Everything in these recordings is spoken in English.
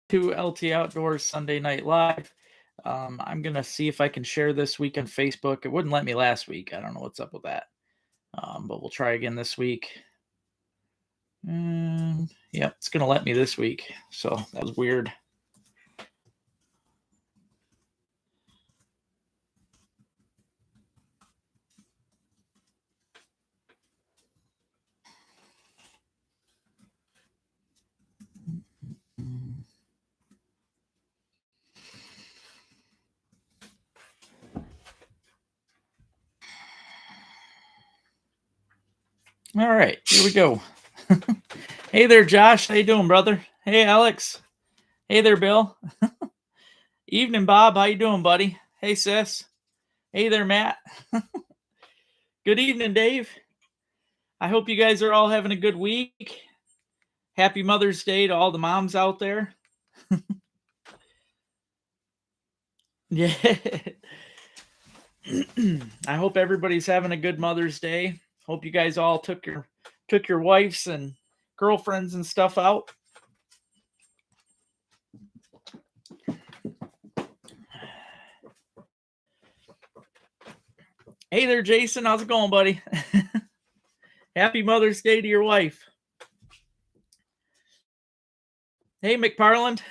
to LT Outdoors Sunday Night Live. I'm going to see if I can share this week on Facebook. It wouldn't let me last week. I don't know what's up with that. But we'll try again this week. Yep, it's going to let me this week. So that was weird. All right, here we go. Hey there, Josh. How you doing, brother? Hey, Alex. Hey there, Bill. Evening, Bob. How you doing, buddy? Hey, sis. Hey there, Matt. Good evening, Dave. I hope you guys are all having a good week. Happy Mother's Day to all the moms out there. Yeah. I hope everybody's having a good Mother's Day. Hope you guys all took your wives and girlfriends and stuff out. Hey there, Jason. How's it going, buddy? Happy Mother's Day to your wife. Hey, McParland.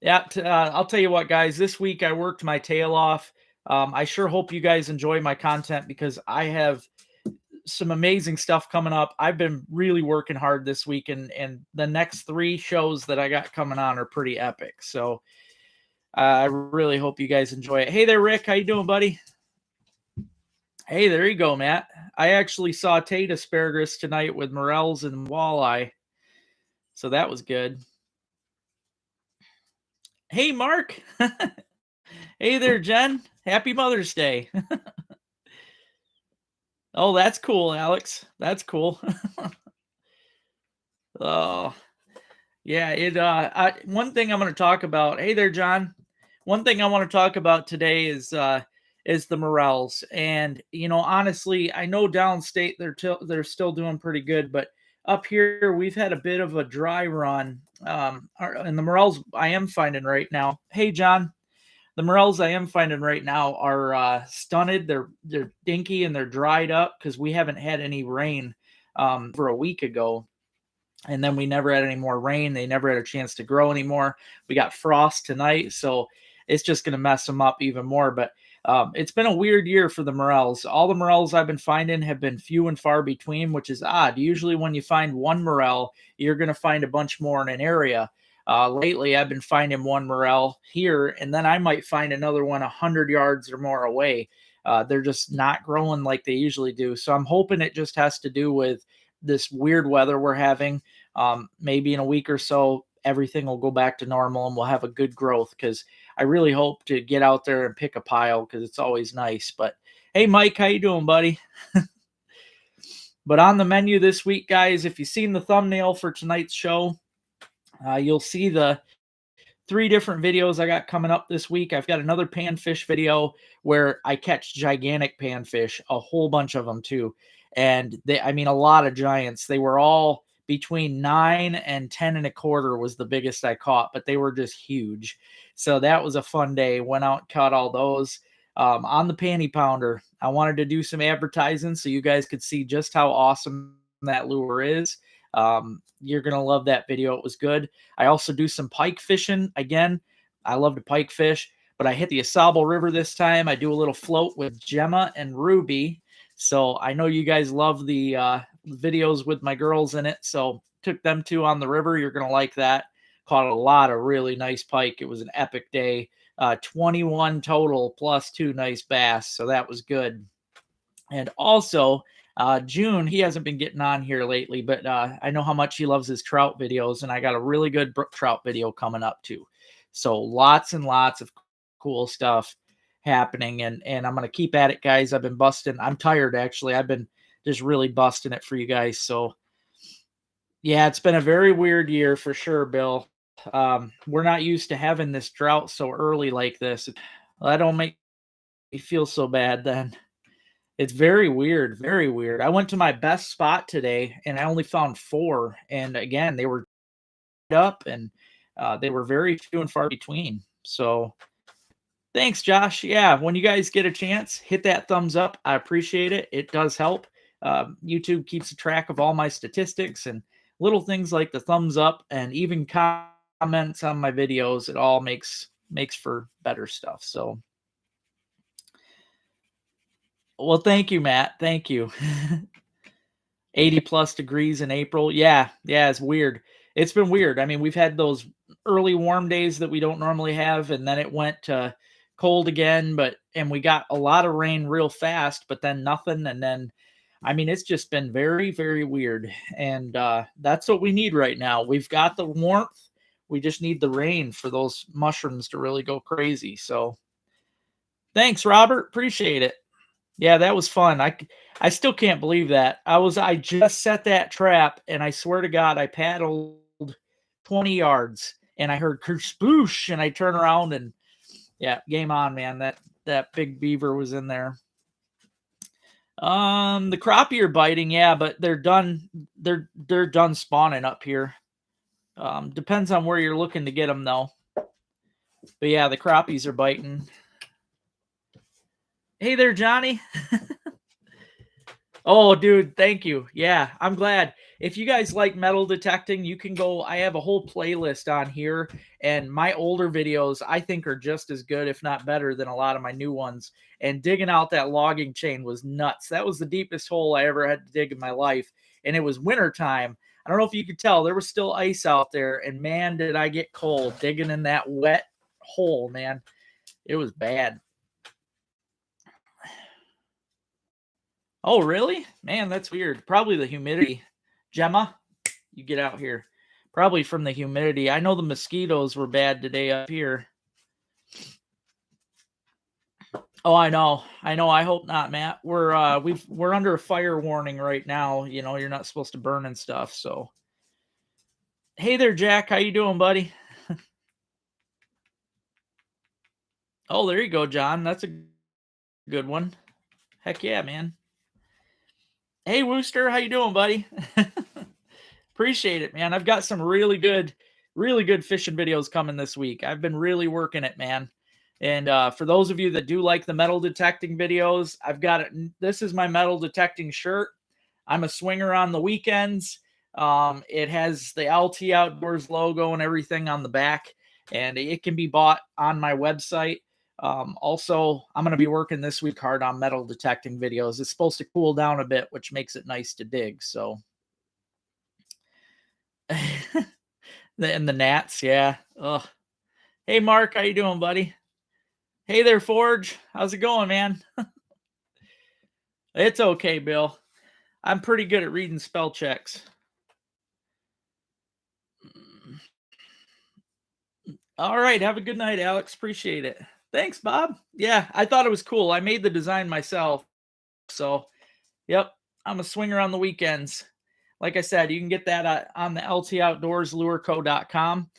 Yeah, I'll tell you what, guys. This week I worked my tail off. I sure hope you guys enjoy my content because I have some amazing stuff coming up. I've been really working hard this week, and the next 3 shows that I got coming on are pretty epic. So I really hope you guys enjoy it. Hey there, Rick. How you doing, buddy? Hey, there you go, Matt. I actually sauteed asparagus tonight with morels and walleye, so that was good. Hey, Mark. Hey there, Jen. Happy Mother's Day. Oh, that's cool, Alex. That's cool. Oh, yeah. One thing I'm going to talk about. Hey there, John. One thing I want to talk about today is the morels. And honestly, I know downstate they're still doing pretty good, but up here we've had a bit of a dry run. And the morels I am finding right now. Hey, John. The morels I am finding right now are stunted. They're dinky and they're dried up because we haven't had any rain for a week ago, and then we never had any more rain. They never had a chance to grow anymore. We got frost tonight, so it's just going to mess them up even more. But it's been a weird year for the morels. All the morels I've been finding have been few and far between, which is odd. Usually when you find one morel, you're going to find a bunch more in an area. Lately, I've been finding one morel here, and then I might find another one 100 yards or more away. They're just not growing like they usually do. So I'm hoping it just has to do with this weird weather we're having. Maybe in a week or so, everything will go back to normal and we'll have a good growth because I really hope to get out there and pick a pile because it's always nice. But hey, Mike, how you doing, buddy? But on the menu this week, guys, if you've seen the thumbnail for tonight's show, you'll see the 3 different videos I got coming up this week. I've got another panfish video where I catch gigantic panfish, a whole bunch of them too. And a lot of giants. They were all between 9 and 10 and a quarter was the biggest I caught, but they were just huge. So that was a fun day. Went out, caught all those. On the panty pounder, I wanted to do some advertising so you guys could see just how awesome that lure is. You're going to love that video. It was good. I also do some pike fishing. Again, I love to pike fish, but I hit the Asable River this time. I do a little float with Gemma and Ruby. So I know you guys love the videos with my girls in it. So took them 2 on the river. You're going to like that. Caught a lot of really nice pike. It was an epic day. 21 total plus 2 nice bass. So that was good. And also, June, he hasn't been getting on here lately, but I know how much he loves his trout videos, and I got a really good brook trout video coming up too. So lots and lots of cool stuff happening, and I'm going to keep at it, guys. I've been busting. I'm tired, actually. I've been just really busting it for you guys. So, yeah, it's been a very weird year for sure, Bill. We're not used to having this drought so early like this. Well, that don't make me feel so bad then. It's very weird, very weird. I went to my best spot today and I only found 4. And again, they were up, and they were very few and far between. So thanks, Josh. Yeah, when you guys get a chance, hit that thumbs up. I appreciate it. It does help. YouTube keeps a track of all my statistics and little things like the thumbs up and even comments on my videos. It all makes for better stuff. So, well, thank you, Matt. Thank you. 80 plus degrees in April. Yeah, yeah, it's weird. It's been weird. I mean, we've had those early warm days that we don't normally have, and then it went cold again, and we got a lot of rain real fast, but then nothing. And then, I mean, it's just been very, very weird. And that's what we need right now. We've got the warmth. We just need the rain for those mushrooms to really go crazy. So thanks, Robert. Appreciate it. Yeah, that was fun. I still can't believe that. I just set that trap, and I swear to God, I paddled 20 yards and I heard kerspoosh, and I turn around and yeah, game on, man. That big beaver was in there. The crappie are biting, yeah, but they're done. They're done spawning up here. Depends on where you're looking to get them, though. But yeah, the crappies are biting. Hey there, Johnny. Oh, dude, thank you. Yeah, I'm glad. If you guys like metal detecting, you can go. I have a whole playlist on here, and my older videos I think are just as good, if not better, than a lot of my new ones. And digging out that logging chain was nuts. That was the deepest hole I ever had to dig in my life, and it was wintertime. I don't know if you could tell, there was still ice out there, and man, did I get cold digging in that wet hole, man. It was bad. Oh, really? Man, that's weird. Probably the humidity. Gemma, you get out here. Probably from the humidity. I know the mosquitoes were bad today up here. Oh, I know. I know. I hope not, Matt. We're under a fire warning right now. You know, you're not supposed to burn and stuff. So, hey there, Jack. How you doing, buddy? Oh, there you go, John. That's a good one. Heck yeah, man. Hey, Wooster. How you doing, buddy? Appreciate it, man. I've got some really good fishing videos coming this week. I've been really working it, man. And for those of you that do like the metal detecting videos, I've got it. This is my metal detecting shirt. I'm a swinger on the weekends. It has the LT Outdoors logo and everything on the back, and it can be bought on my website. Also, I'm going to be working this week hard on metal detecting videos. It's supposed to cool down a bit, which makes it nice to dig. So, and the gnats, yeah. Ugh. Hey, Mark, how you doing, buddy? Hey there, Forge. How's it going, man? It's okay, Bill. I'm pretty good at reading spell checks. All right. Have a good night, Alex. Appreciate it. Thanks, Bob. Yeah, I thought it was cool. I made the design myself. So, yep, I'm a swinger on the weekends. Like I said, you can get that on the LToutdoorslureco.com.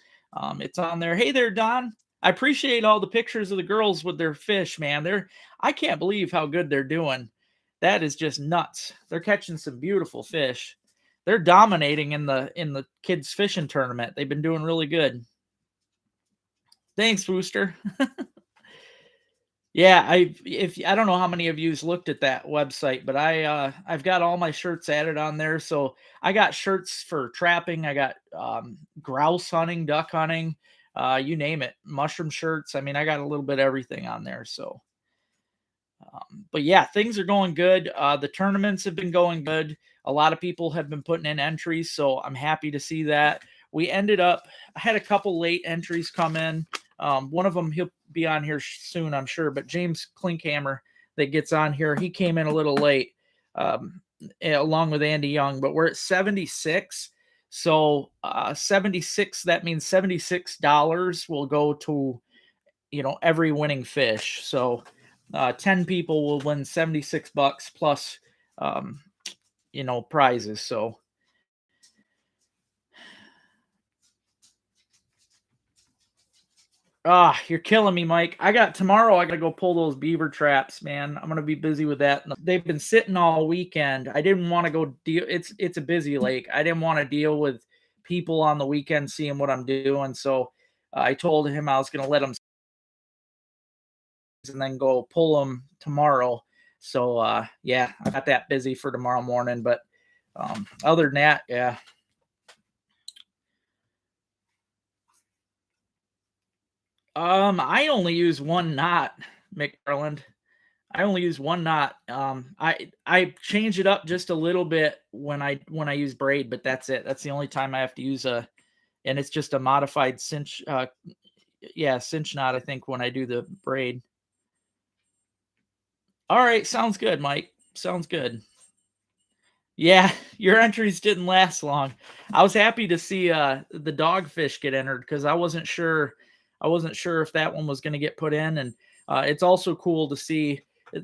It's on there. Hey there, Don. I appreciate all the pictures of the girls with their fish, man. I can't believe how good they're doing. That is just nuts. They're catching some beautiful fish. They're dominating in the kids fishing tournament. They've been doing really good. Thanks, Booster. Yeah, I don't know how many of you's looked at that website, but I've got all my shirts added on there. So I got shirts for trapping, I got grouse hunting, duck hunting, you name it, mushroom shirts. I mean, I got a little bit of everything on there. So, but yeah, things are going good. The tournaments have been going good. A lot of people have been putting in entries, so I'm happy to see that. We ended up, I had a couple late entries come in. One of them, he'll be on here soon, I'm sure, but James Klinkhammer that gets on here, he came in a little late, along with Andy Young, but we're at 76. So 76, that means $76 will go to, every winning fish. So 10 people will win 76 bucks plus, prizes. So, you're killing me, Mike. Tomorrow I gotta go pull those beaver traps, man. I'm gonna be busy with that. They've been sitting all weekend. I didn't want to go deal. It's a busy lake. I didn't want to deal with people on the weekend seeing what I'm doing. So I told him I was going to let him and then go pull them tomorrow. So yeah, I got that busy for tomorrow morning. But other than that, yeah. I only use one knot, McFarland. I only use one knot. I change it up just a little bit when I use braid, but that's it. That's the only time I have to use and it's just a modified cinch. Yeah, cinch knot. I think when I do the braid. All right, sounds good, Mike. Sounds good. Yeah, your entries didn't last long. I was happy to see the dogfish get entered because I wasn't sure if that one was going to get put in, and it's also cool to see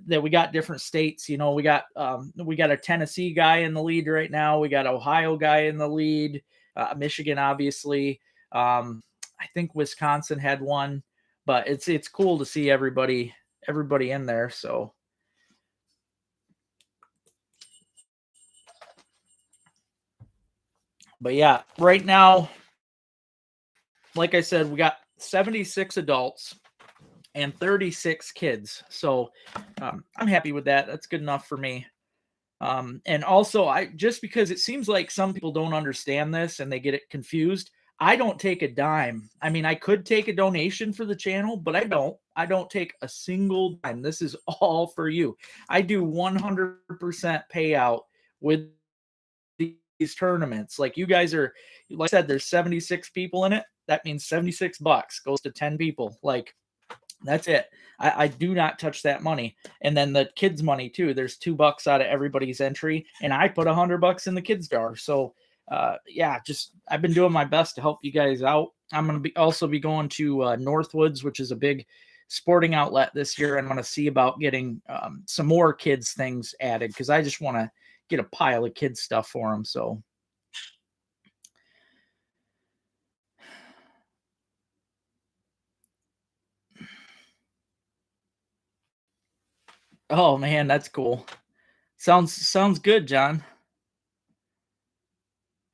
that we got different states. We got a Tennessee guy in the lead right now. We got Ohio guy in the lead. Michigan, obviously. I think Wisconsin had one, but it's cool to see everybody in there. So, but yeah, right now, like I said, we got 76 adults and 36 kids. So I'm happy with that. That's good enough for me. And also, I just because it seems like some people don't understand this and they get it confused. I don't take a dime. I mean, I could take a donation for the channel, but I don't. I don't take a single dime. This is all for you. I do 100% payout with these tournaments. Like you guys are, like I said, there's 76 people in it. That means $76 goes to 10 people. Like that's it. I do not touch that money. And then the kids' money too. There's $2 out of everybody's entry, and I put $100 in the kids' jar. So yeah, just I've been doing my best to help you guys out. I'm gonna also be going to Northwoods, which is a big sporting outlet this year, and want to see about getting some more kids things added because I just want to get a pile of kids stuff for them. So oh man, that's cool. Sounds good, John.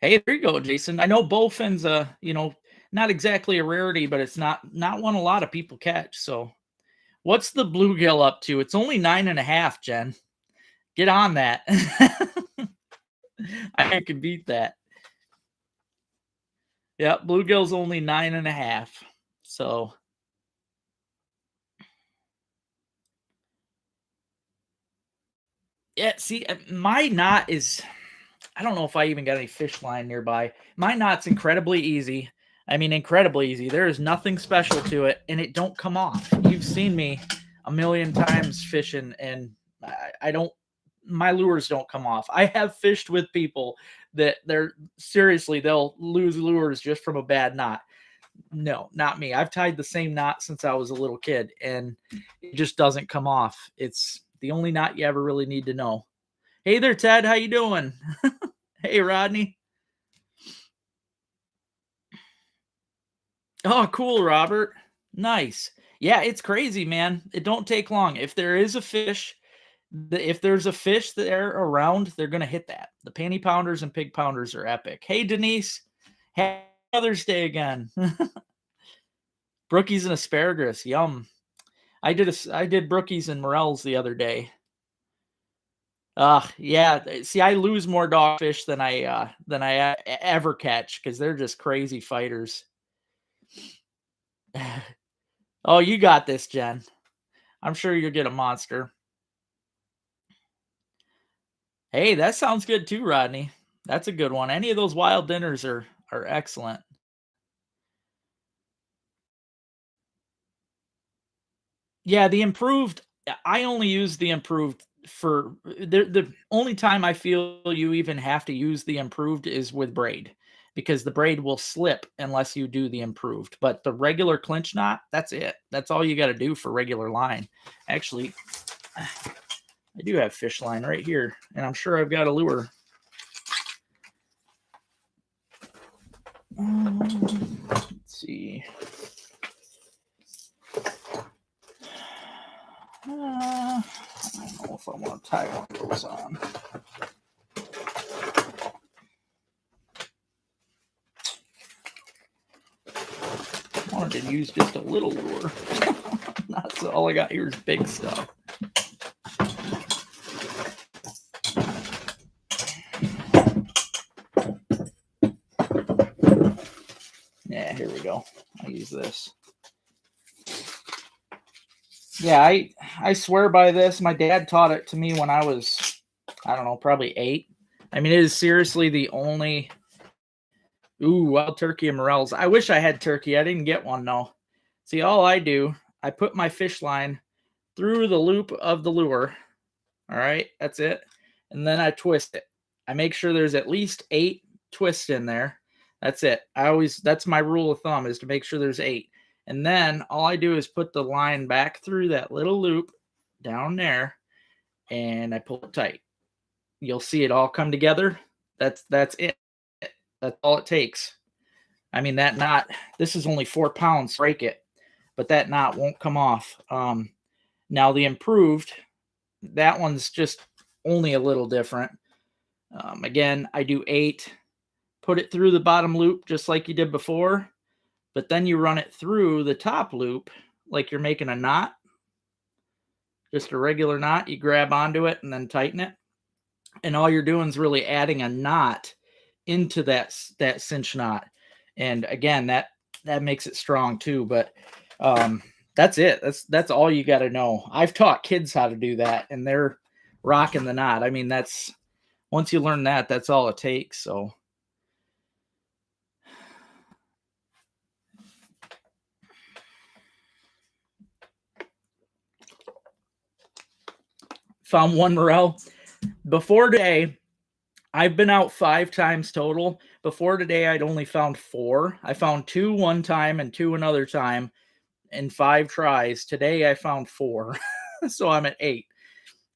Hey, there you go, Jason. I know bowfin's not exactly a rarity, but it's not one a lot of people catch. So what's the bluegill up to? It's only 9.5, Jen. Get on that. I can beat that. Yeah, bluegill's only 9.5. So yeah, see, my knot is I don't know if I even got any fish line nearby. My knot's incredibly easy. I mean, incredibly easy. There is nothing special to it, and it don't come off. You've seen me a million times fishing, and I don't. My lures don't come off. I have fished with people that they're seriously they'll lose lures just from a bad knot. No, not me. I've tied the same knot since I was a little kid, and it just doesn't come off. It's the only knot you ever really need to know. Hey there, Ted. How you doing? Hey, Rodney. Oh, cool, Robert. Nice. Yeah, it's crazy, man. It don't take long. If there is a fish, if there's a fish there around, they're gonna hit that. The panty pounders and pig pounders are epic. Hey, Denise. Happy Mother's Day again. Brookies and asparagus. Yum. I did brookies and morels the other day. Yeah. See, I lose more dogfish than I ever catch because they're just crazy fighters. Oh, you got this, Jen. I'm sure you'll get a monster. Hey, that sounds good too, Rodney. That's a good one. Any of those wild dinners are excellent. Yeah, the improved. I only use the improved for the only time I feel you even have to use the improved is with braid because the braid will slip unless you do the improved. But the regular clinch knot, that's it. That's all you got to do for regular line. Actually, I do have fish line right here, and I'm sure I've got a lure. Let's see. I don't know if I want to tie one of those on. wanted to use just a little lure. Not so all I got here is big stuff. Yeah, here we go. I'll use this. Yeah, I swear by this. My dad taught it to me when I was, I don't know, probably 8. I mean, it is seriously the only. Ooh, wild turkey and morels. I wish I had turkey. I didn't get one though. See, all I do, I put my fish line through the loop of the lure. All right, that's it. And then I twist it. I make sure there's at least 8 twists in there. That's it. That's my rule of thumb, is to make sure there's 8. And then all I do is put the line back through that little loop down there, and I pull it tight. You'll see it all come together. That's it. That's all it takes. I mean, that knot, this is only 4 pounds, break it, but that knot won't come off. Now the improved, that one's just only a little different. Again, I do 8, put it through the bottom loop just like you did before, but then you run it through the top loop like you're making a knot, just a regular knot. You grab onto it and then tighten it. And all you're doing is really adding a knot into that cinch knot. And again, that makes it strong too. But that's it. That's all you got to know. I've taught kids how to do that, and they're rocking the knot. I mean, that's, once you learn that, that's all it takes. So found one morel before today. I've been out 5 times total. Before today, I'd only found 4. I found 2 one time and 2 another time in 5 tries. Today I found 4. So I'm at 8.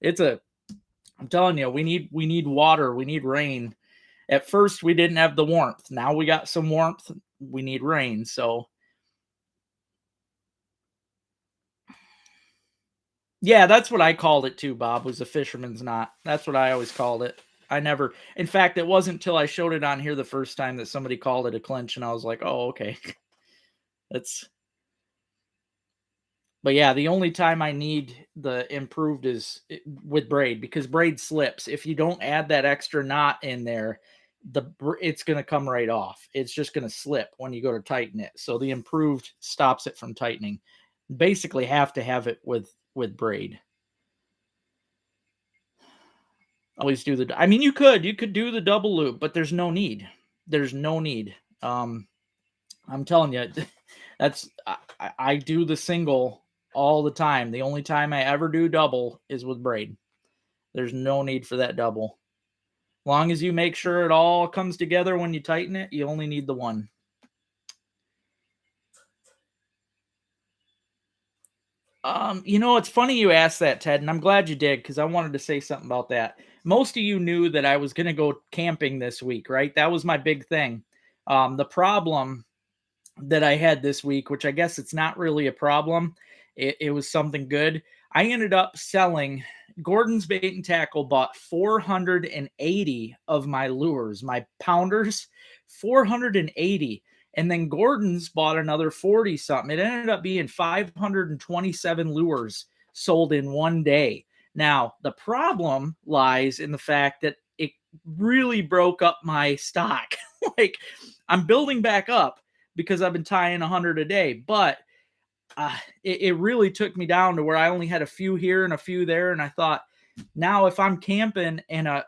I'm telling you, we need water, we need rain. At first we didn't have the warmth. Now we got some warmth. We need rain. So yeah, that's what I called it too, Bob, was a fisherman's knot. That's what I always called it. In fact, it wasn't until I showed it on here the first time that somebody called it a clinch, and I was like, oh, okay. But yeah, the only time I need the improved is with braid, because braid slips. If you don't add that extra knot in there, it's going to come right off. It's just going to slip when you go to tighten it. So the improved stops it from tightening. Basically have to have it with braid. Always do I mean, you could do the double loop, but there's no need. There's no need. I'm telling you, I do the single all the time. The only time I ever do double is with braid. There's no need for that double. Long as you make sure it all comes together when you tighten it, you only need the one. It's funny you asked that, Ted, and I'm glad you did, because I wanted to say something about that. Most of you knew that I was going to go camping this week, right? That was my big thing. The problem that I had this week, which I guess it's not really a problem, it was something good. I ended up selling. Gordon's Bait and Tackle bought 480 of my lures, my pounders, 480. And then Gordon's bought another 40 something. It ended up being 527 lures sold in one day. Now, the problem lies in the fact that it really broke up my stock. Like, I'm building back up because I've been tying 100 a day, but it really took me down to where I only had a few here and a few there. And I thought, now if I'm camping and a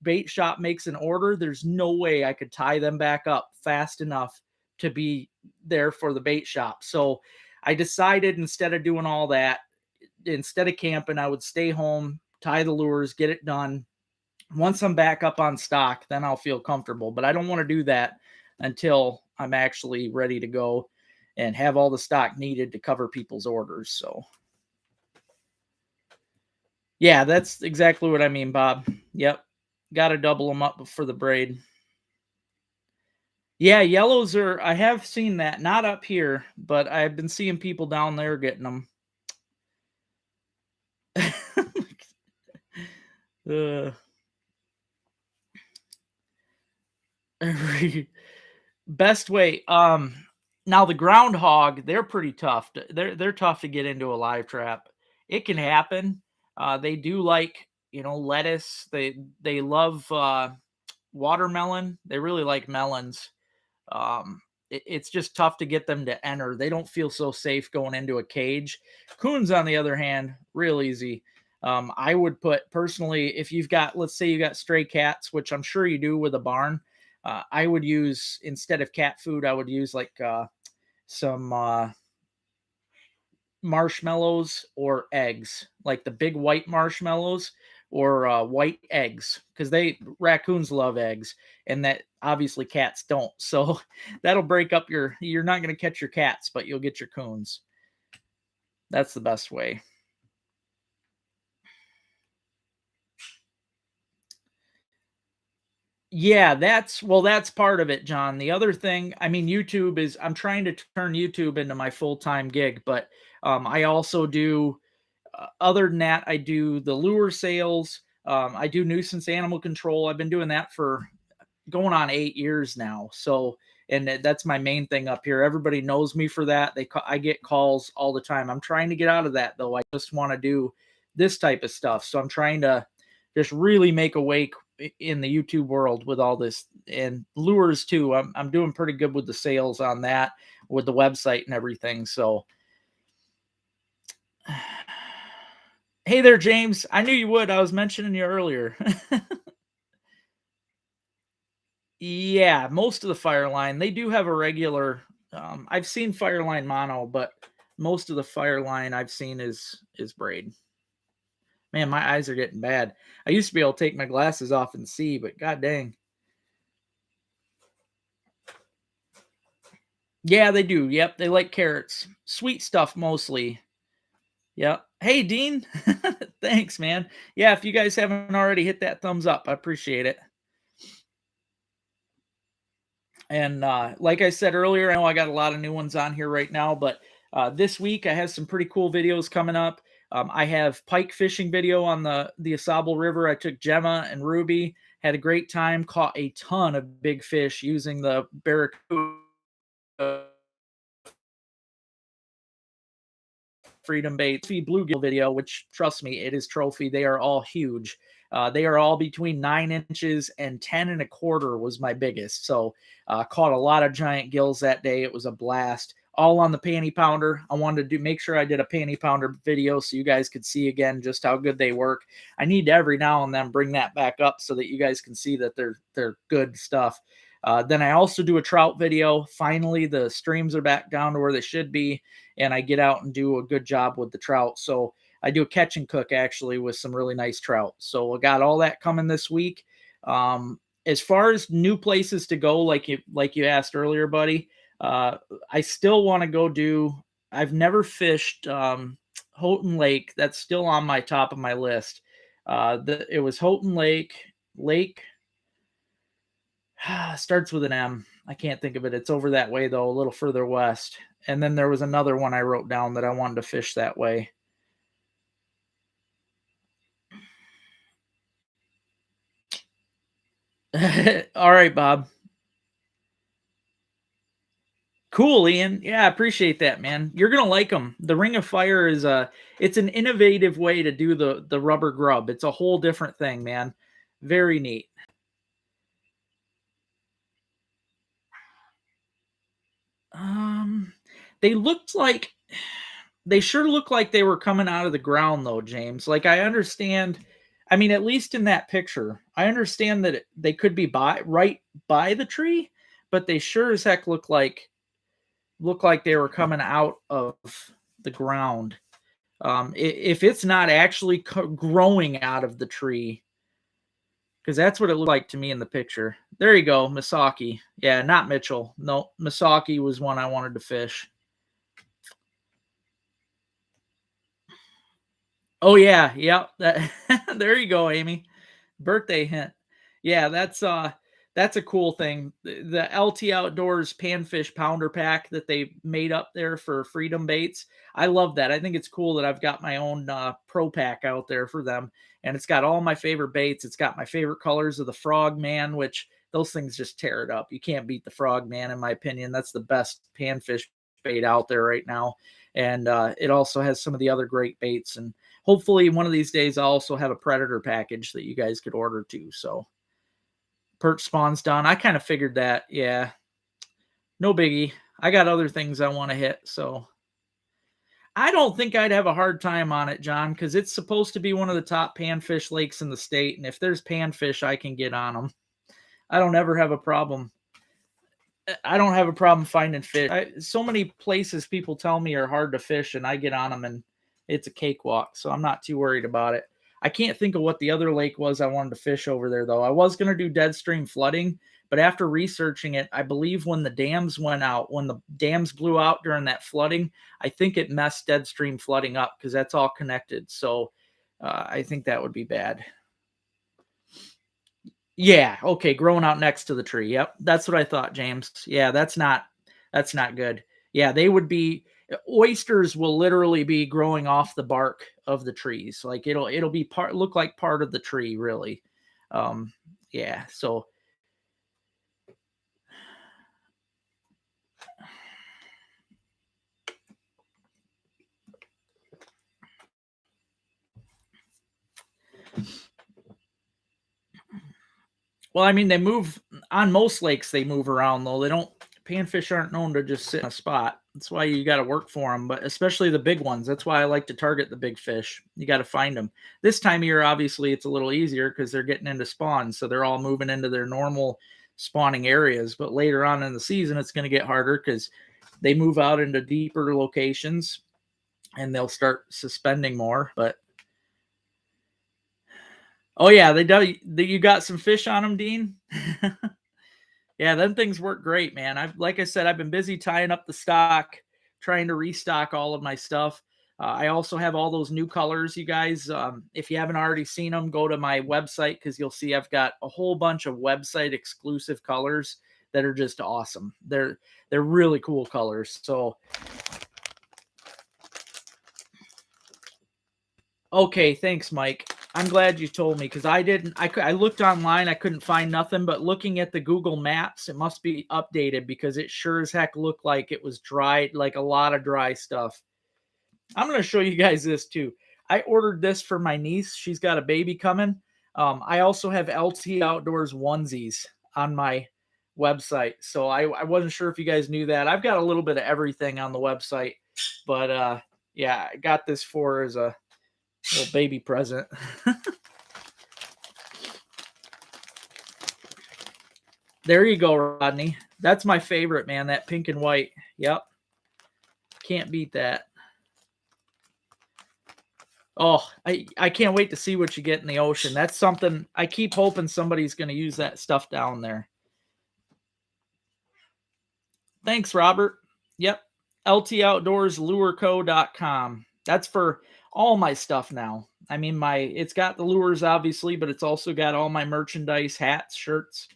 bait shop makes an order, there's no way I could tie them back up fast enough to be there for the bait shop. So I decided, instead of doing all that, instead of camping, I would stay home, tie the lures, get it done. Once I'm back up on stock, then I'll feel comfortable. But I don't want to do that until I'm actually ready to go and have all the stock needed to cover people's orders. So yeah, that's exactly what I mean, Bob. Yep. Got to double them up for the braid. Yeah, yellows I have seen that. Not up here, but I've been seeing people down there getting them. Best way. Now the groundhog, they're pretty tough. They're tough to get into a live trap. It can happen. They do like, lettuce. They love watermelon. They really like melons. It's just tough to get them to enter. They don't feel so safe going into a cage. Coons, on the other hand, real easy. I would put personally, if you've got, let's say you got stray cats, which I'm sure you do with a barn, I would use, instead of cat food, I would use like some marshmallows or eggs, like the big white marshmallows or white eggs, because they raccoons love eggs, and that obviously cats don't. So that'll break up your. You're not going to catch your cats, but you'll get your coons. That's the best way. Yeah, that's part of it, John. The other thing, I mean, YouTube is I'm trying to turn YouTube into my full-time gig, but I also do other than that, I do the lure sales. I do nuisance animal control. I've been doing that for going on 8 years now. So, and that's my main thing up here. Everybody knows me for that. I get calls all the time. I'm trying to get out of that though. I just want to do this type of stuff. So I'm trying to just really make a wake in the YouTube world with all this, and lures too. I'm doing pretty good with the sales on that, with the website and everything. So hey there, James. I knew you would. I was mentioning you earlier. Yeah, most of the Fireline, they do have a regular. I've seen Fireline mono, but most of the Fireline I've seen is braid. Man, my eyes are getting bad. I used to be able to take my glasses off and see, but god dang. Yeah, they do. Yep, they like carrots. Sweet stuff mostly. Yep. Hey, Dean. Thanks, man. Yeah, if you guys haven't already, hit that thumbs up. I appreciate it. And like I said earlier, I know I got a lot of new ones on here right now, but this week I have some pretty cool videos coming up. I have pike fishing video on the Asable River. I took Gemma and Ruby, had a great time, caught a ton of big fish using the Barracuda Freedom Bait bluegill video, which trust me, it is trophy. They are all huge. They are all between 9 inches and 10 1/4 was my biggest. So caught a lot of giant gills that day. It was a blast. All on the panty pounder. I wanted to make sure I did a panty pounder video so you guys could see again just how good they work. I need to every now and then bring that back up so that you guys can see that they're good stuff. Then I also do a trout video. Finally, the streams are back down to where they should be, and I get out and do a good job with the trout. So I do a catch and cook actually with some really nice trout. So I got all that coming this week. As far as new places to go, like you asked earlier, buddy, uh, I still want to go do. I've never fished Houghton Lake. That's still on my top of my list. It was Houghton Lake. Starts with an M. I can't think of it. It's over that way though, a little further west. And then there was another one I wrote down that I wanted to fish that way. All right, Bob. Cool, Ian. Yeah, I appreciate that, man. You're gonna like them. The Ring of Fire is it's an innovative way to do the rubber grub. It's a whole different thing, man. Very neat. Um, they looked like they sure look like they were coming out of the ground though, James. Like I understand, I mean, at least in that picture, I understand that they could be right by the tree, but they sure as heck look like they were coming out of the ground. If it's not actually growing out of the tree, because that's what it looked like to me in the picture. There you go, Misaki. Yeah, not Mitchell. No, Misaki was one I wanted to fish. Oh yeah, yep. That there you go, Amy. Birthday hint. Yeah, that's a cool thing. The LT Outdoors Panfish Pounder Pack that they made up there for Freedom Baits. I love that. I think it's cool that I've got my own pro pack out there for them, and it's got all my favorite baits. It's got my favorite colors of the Frog Man, which those things just tear it up. You can't beat the frog, man, in my opinion. That's the best panfish bait out there right now. And it also has some of the other great baits. And hopefully one of these days I'll also have a predator package that you guys could order too. So perch spawn's done. I kind of figured that. Yeah, no biggie. I got other things I want to hit. So I don't think I'd have a hard time on it, John, because it's supposed to be one of the top panfish lakes in the state. And if there's panfish, I can get on them. I don't ever have a problem. I don't have a problem finding fish. So many places people tell me are hard to fish, and I get on them, and it's a cakewalk. So I'm not too worried about it. I can't think of what the other lake was I wanted to fish over there, though. I was going to do dead stream flooding, but after researching it, I believe when the dams went out, when the dams blew out during that flooding, I think it messed dead stream flooding up because that's all connected. So I think that would be bad. Yeah, okay, growing out next to the tree. Yep, that's what I thought, James. Yeah, that's not good. Yeah, they would be oysters will literally be growing off the bark of the trees. Like it'll be look like part of the tree, really. Um, yeah, so well, I mean, they move on most lakes. They move around though. They don't. Panfish aren't known to just sit in a spot. That's why you got to work for them, but especially the big ones. That's why I like to target the big fish. You got to find them. This time of year, obviously, it's a little easier because they're getting into spawn, so they're all moving into their normal spawning areas. But later on in the season, it's going to get harder because they move out into deeper locations and they'll start suspending more. But oh yeah, they do. You got some fish on them, Dean? Yeah, them things work great, man. Like I said, I've been busy tying up the stock, trying to restock all of my stuff. I also have all those new colors, you guys. If you haven't already seen them, go to my website because you'll see I've got a whole bunch of website exclusive colors that are just awesome. They're really cool colors. So okay, thanks, Mike. I'm glad you told me because I didn't. I looked online, I couldn't find nothing. But looking at the Google Maps, it must be updated because it sure as heck looked like it was dry, like a lot of dry stuff. I'm going to show you guys this too. I ordered this for my niece. She's got a baby coming. I also have LT Outdoors onesies on my website, so I wasn't sure if you guys knew that. I've got a little bit of everything on the website, but yeah, I got this for her as a little baby present. There you go, Rodney. That's my favorite, man. That pink and white. Yep. Can't beat that. Oh, I can't wait to see what you get in the ocean. That's something I keep hoping somebody's going to use that stuff down there. Thanks, Robert. Yep. LToutdoorslureco.com. That's for all my stuff now. I mean, it's got the lures, obviously, but it's also got all my merchandise, hats, shirts,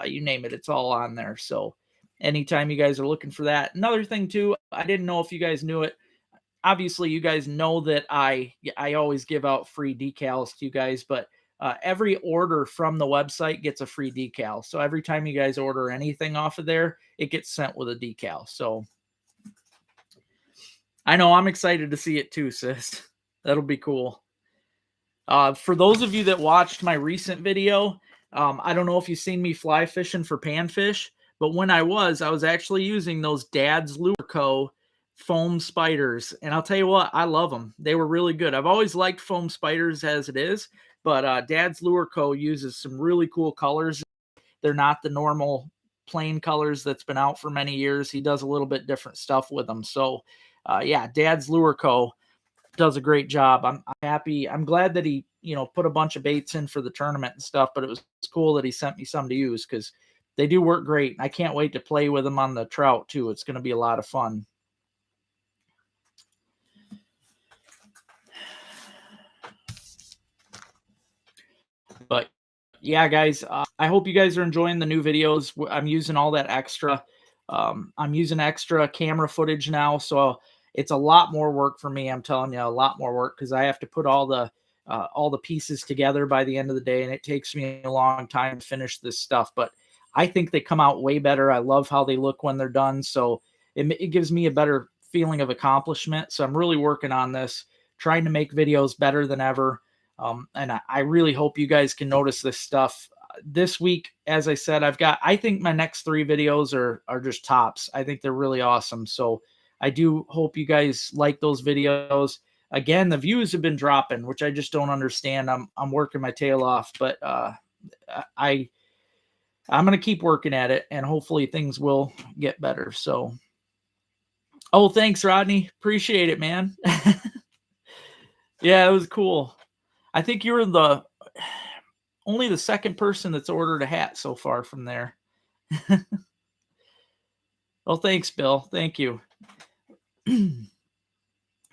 you name it. It's all on there. So anytime you guys are looking for that. Another thing, too, I didn't know if you guys knew it. Obviously, you guys know that I always give out free decals to you guys, but every order from the website gets a free decal. So every time you guys order anything off of there, it gets sent with a decal. So I know I'm excited to see it too, sis. That'll be cool. For those of you that watched my recent video, I don't know if you've seen me fly fishing for panfish, but when I was actually using those Dad's Lure Co. foam spiders. And I'll tell you what, I love them. They were really good. I've always liked foam spiders as it is, but Dad's Lure Co. uses some really cool colors. They're not the normal plain colors that's been out for many years. He does a little bit different stuff with them. So yeah, Dad's Lure Co. does a great job. I'm happy. I'm glad that he, put a bunch of baits in for the tournament and stuff, but it was cool that he sent me some to use because they do work great. I can't wait to play with them on the trout too. It's going to be a lot of fun. But yeah, guys, I hope you guys are enjoying the new videos. I'm using all that extra. I'm using extra camera footage now, so it's a lot more work for me. I'm telling you, a lot more work because I have to put all the pieces together by the end of the day, and it takes me a long time to finish this stuff. But I think they come out way better. I love how they look when they're done. So it gives me a better feeling of accomplishment. So I'm really working on this, trying to make videos better than ever. And I really hope you guys can notice this stuff. This week, as I said, I think my next 3 videos are just tops. I think they're really awesome. So I do hope you guys like those videos. Again, the views have been dropping, which I just don't understand. I'm working my tail off, but I I'm going to keep working at it, and hopefully things will get better. So, oh, thanks, Rodney. Appreciate it, man. Yeah, it was cool. I think you were the only the second person that's ordered a hat so far from there. Oh, thanks, Bill. Thank you.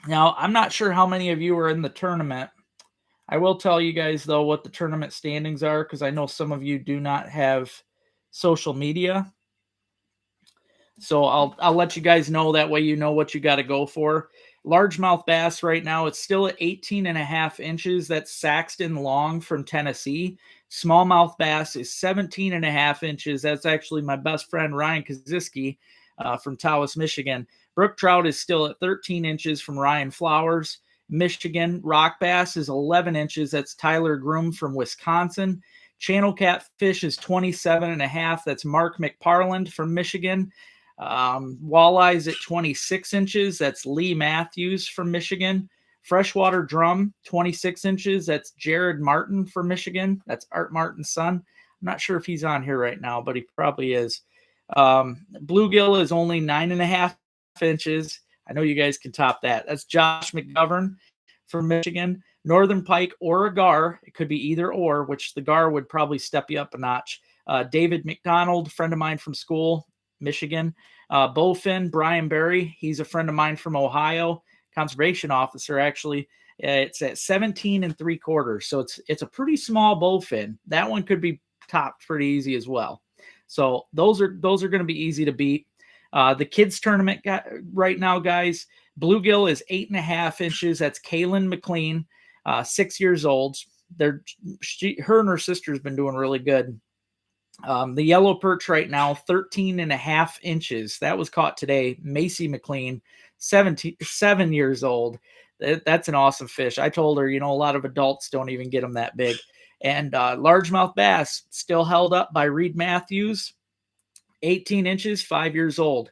Now, I'm not sure how many of you are in the tournament. I will tell you guys, though, what the tournament standings are, because I know some of you do not have social media. So I'll let you guys know, that way you know what you got to go for. Largemouth bass right now, it's still at 18.5 inches. That's Saxton Long from Tennessee. Smallmouth bass is 17.5 inches. That's actually my best friend Ryan Kaziski from Tawas, Michigan. Brook trout is still at 13 inches from Ryan Flowers, Michigan. Rock bass is 11 inches. That's Tyler Groom from Wisconsin. Channel catfish is 27.5. That's Mark McParland from Michigan. Walleyes at 26 inches. That's Lee Matthews from Michigan. Freshwater drum, 26 inches. That's Jared Martin from Michigan. That's Art Martin's son. I'm not sure if he's on here right now, but he probably is. Bluegill is only 9.5 inches. I know you guys can top that. That's Josh McGovern from Michigan. Northern pike or a gar. It could be either or, which the gar would probably step you up a notch. David McDonald, friend of mine from school, Michigan. Bowfin, Brian Berry, he's a friend of mine from Ohio, conservation officer actually. It's at 17.75, so it's a pretty small bowfin. That one could be topped pretty easy as well. So those are going to be easy to beat. The kids tournament right now, guys, bluegill is 8.5 inches. That's Kaylin McLean, 6 years old. Her and her sister's been doing really good. The yellow perch right now, 13.5 inches. That was caught today. Macy McLean, 7 years old. That's an awesome fish. I told her, a lot of adults don't even get them that big. And largemouth bass still held up by Reed Matthews, 18 inches, 5 years old.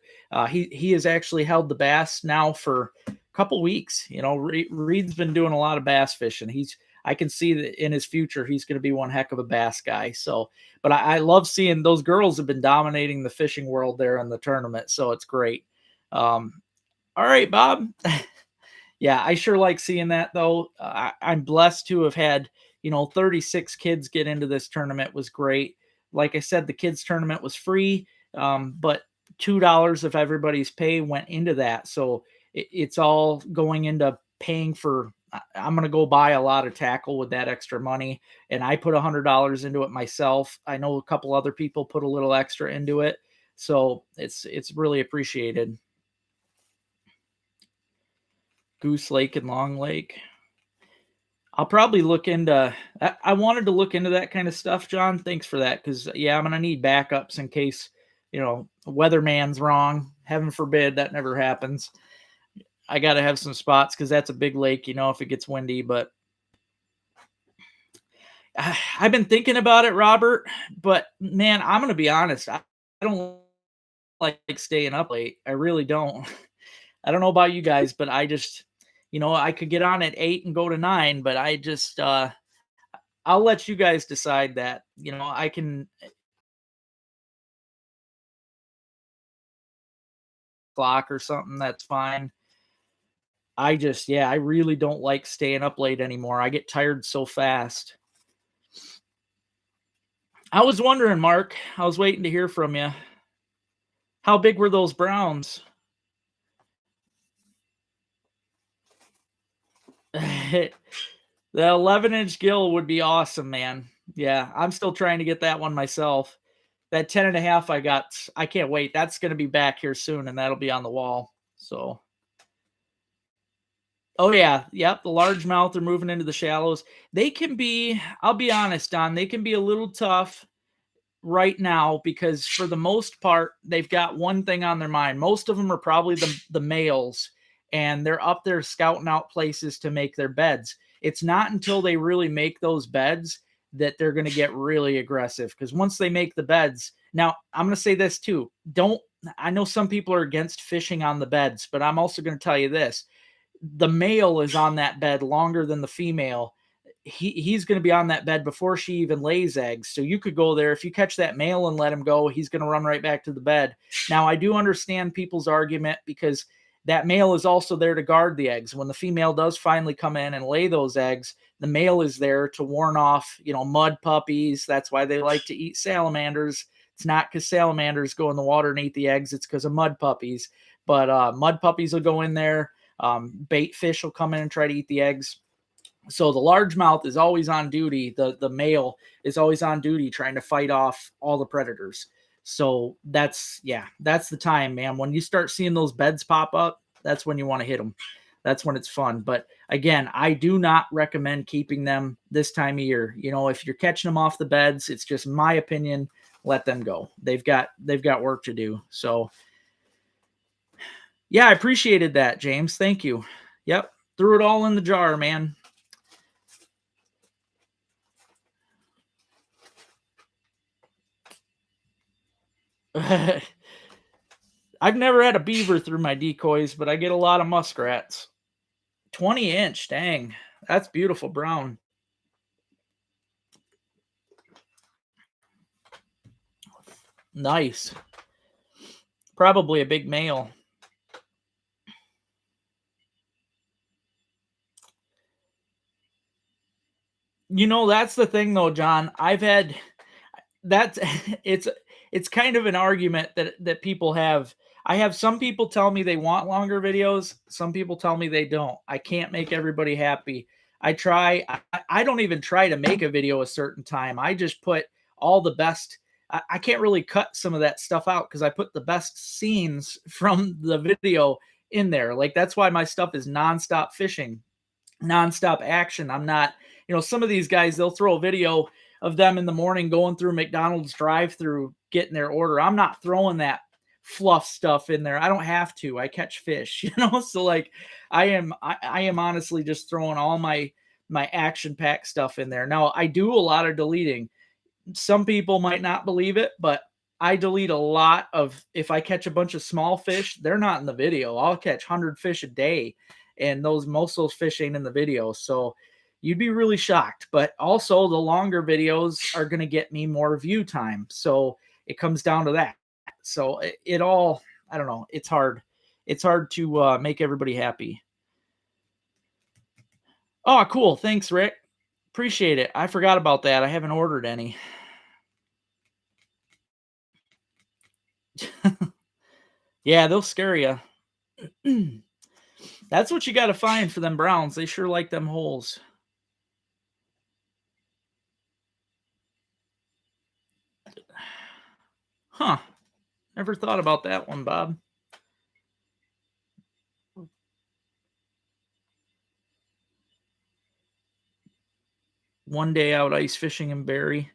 He has actually held the bass now for a couple weeks. Reed's been doing a lot of bass fishing. I can see that in his future, he's going to be one heck of a bass guy. So, but I love seeing those girls have been dominating the fishing world there in the tournament. So it's great. All right, Bob. Yeah, I sure like seeing that though. I'm blessed to have had, 36 kids get into this tournament. Was great. Like I said, the kids tournament was free, but $2 of everybody's pay went into that. So it's all going into paying for. I'm going to go buy a lot of tackle with that extra money. And I put $100 into it myself. I know a couple other people put a little extra into it. So it's really appreciated. Goose Lake and Long Lake. I'll probably look into, I wanted to look into that kind of stuff, John. Thanks for that. Cause yeah, I'm going to need backups in case, weatherman's wrong. Heaven forbid that never happens. I got to have some spots because that's a big lake, if it gets windy. But I've been thinking about it, Robert. But man, I'm going to be honest. I don't like staying up late. I really don't. I don't know about you guys, but I just, I could get on at 8 and go to 9, but I just, I'll let you guys decide that. I can clock or something. That's fine. I really don't like staying up late anymore. I get tired so fast. I was wondering, Mark, I was waiting to hear from you. How big were those browns? The 11-inch gill would be awesome, man. Yeah, I'm still trying to get that one myself. That 10.5 I got, I can't wait. That's going to be back here soon, and that'll be on the wall. So, oh yeah, yep. The largemouth are moving into the shallows. They can be, I'll be honest, Don. They can be a little tough. right now because for the most part, they've got one thing on their mind. Most of them are probably the males, and they're up there scouting out places to make their beds. It's not until they really make those beds that they're going to get really aggressive because once they make the beds, now I'm going to say this too. Don't I know some people are against fishing on the beds, but I'm also going to tell you this: the male is on that bed longer than the female. He's going to be on that bed before she even lays eggs. So you could go there. If you catch that male and let him go, he's going to run right back to the bed. Now, I do understand people's argument because that male is also there to guard the eggs. When the female does finally come in and lay those eggs, the male is there to warn off, mud puppies. That's why they like to eat salamanders. It's not because salamanders go in the water and eat the eggs. It's because of mud puppies. But mud puppies will go in there. Bait fish will come in and try to eat the eggs. So the largemouth is always on duty. The male is always on duty trying to fight off all the predators. So that's the time, man. When you start seeing those beds pop up, that's when you want to hit them. That's when it's fun. But again, I do not recommend keeping them this time of year. If you're catching them off the beds, it's just my opinion. Let them go. They've got work to do. So yeah, I appreciated that, James. Thank you. Yep. Threw it all in the jar, man. I've never had a beaver through my decoys, but I get a lot of muskrats. 20-inch, dang. That's beautiful brown. Nice. Probably a big male. That's the thing though, John. That's it's kind of an argument that people have. I have some people tell me they want longer videos. Some people tell me they don't. I can't make everybody happy. I try. I don't even try to make a video a certain time. I just put all the best. I can't really cut some of that stuff out because I put the best scenes from the video in there. Like that's why my stuff is nonstop fishing, nonstop action. I'm not, some of these guys, they'll throw a video of them in the morning going through McDonald's drive-through getting their order. I'm not throwing that fluff stuff in there. I don't have to. I catch fish, So like I am honestly just throwing all my action-packed stuff in there. Now, I do a lot of deleting. Some people might not believe it, but I delete a lot of, if I catch a bunch of small fish, they're not in the video. I'll catch 100 fish a day, and most of those fish ain't in the video. So you'd be really shocked. But also the longer videos are going to get me more view time. So it comes down to that. So it all, I don't know. It's hard. It's hard to make everybody happy. Oh, cool. Thanks, Rick. Appreciate it. I forgot about that. I haven't ordered any. Yeah, they'll scare you. That's what you got to find for them browns. They sure like them holes. Huh. Never thought about that one, Bob. One day out ice fishing in Barrie.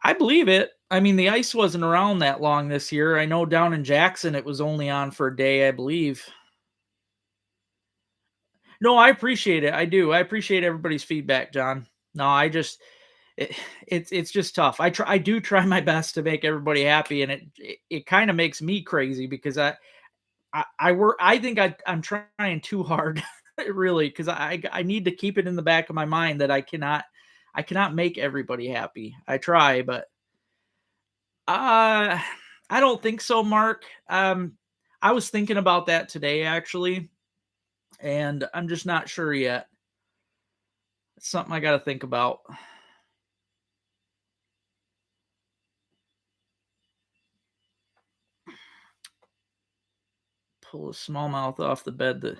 I believe it. I mean, the ice wasn't around that long this year. I know down in Jackson it was only on for a day, I believe. No, I appreciate it. I do. I appreciate everybody's feedback, John. No, it's just tough. I do try my best to make everybody happy, and it kind of makes me crazy because I work. I think I'm trying too hard, really, because I need to keep it in the back of my mind that I cannot make everybody happy. I try, but I don't think so, Mark. I was thinking about that today actually, and I'm just not sure yet. It's something I got to think about. Pull a smallmouth off the bed that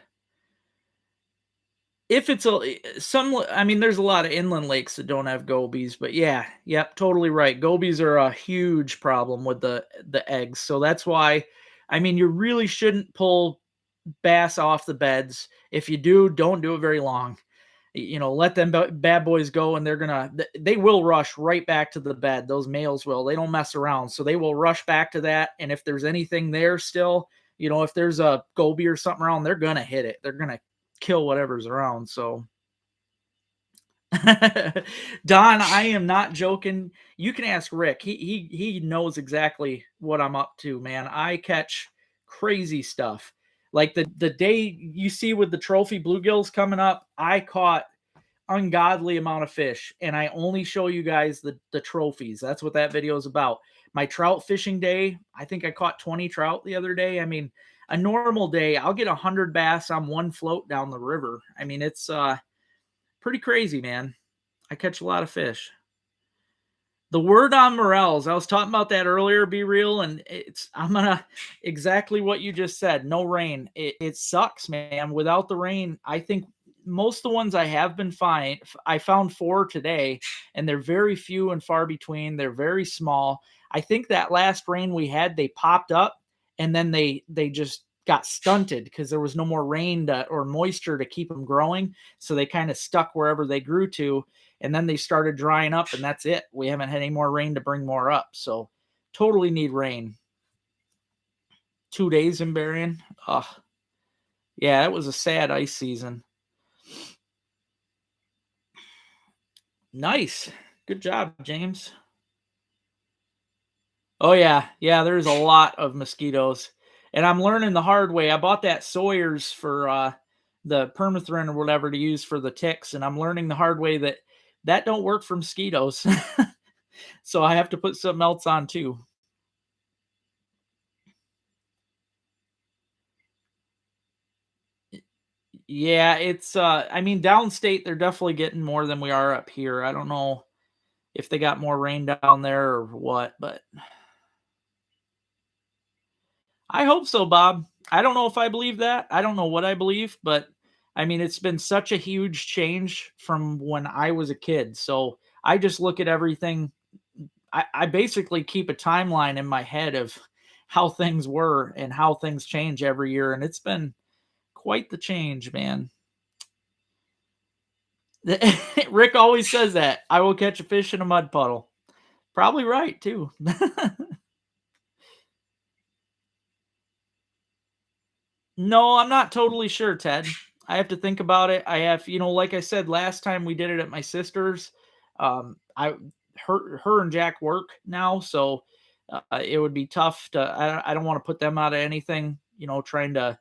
if it's I mean, there's a lot of inland lakes that don't have gobies, but yeah, yep, totally right. Gobies are a huge problem with the eggs. So that's why, I mean, you really shouldn't pull bass off the beds. If you do, don't do it very long. let them bad boys go, and they will rush right back to the bed. Those males will. They don't mess around, so they will rush back to that. And if there's anything there still, if there's a goby or something around, they're gonna hit it. They're gonna kill whatever's around. So Don, I am not joking. You can ask Rick. He knows exactly what I'm up to, man. I catch crazy stuff. Like the day you see with the trophy bluegills coming up, I caught ungodly amount of fish, and I only show you guys the trophies. That's what that video is about. My trout fishing day, I think I caught 20 trout the other day. I mean, a normal day, I'll get 100 bass on one float down the river. I mean, it's pretty crazy, man. I catch a lot of fish. The word on morels, I was talking about that earlier, be real, and I'm gonna exactly what you just said. No rain. It sucks, man. Without the rain, I think most of the ones I have been fine. I found 4 today, and they're very few and far between. They're very small. I think that last rain we had, they popped up, and then they just got stunted because there was no more rain or moisture to keep them growing. So they kind of stuck wherever they grew to, and then they started drying up, and that's it. We haven't had any more rain to bring more up. So totally need rain. 2 days in Berrien. Oh, yeah, it was a sad ice season. Nice. Good job, James. Oh yeah. Yeah, there's a lot of mosquitoes. And I'm learning the hard way. I bought that Sawyer's for the permethrin or whatever to use for the ticks, and I'm learning the hard way that don't work for mosquitoes. So I have to put something else on too. Yeah, it's I mean downstate they're definitely getting more than we are up here. I don't know if they got more rain down there or what, but I hope so, Bob. I don't know if I believe that. I don't know what I believe, but I mean, it's been such a huge change from when I was a kid. So I just look at everything. I basically keep a timeline in my head of how things were and how things change every year. And it's been quite the change, man. Rick always says that I will catch a fish in a mud puddle. Probably right, too. No, I'm not totally sure, Ted. I have to think about it. I have, like I said last time we did it at my sister's. I her and Jack work now, so it would be tough to. I don't want to put them out of anything. Trying to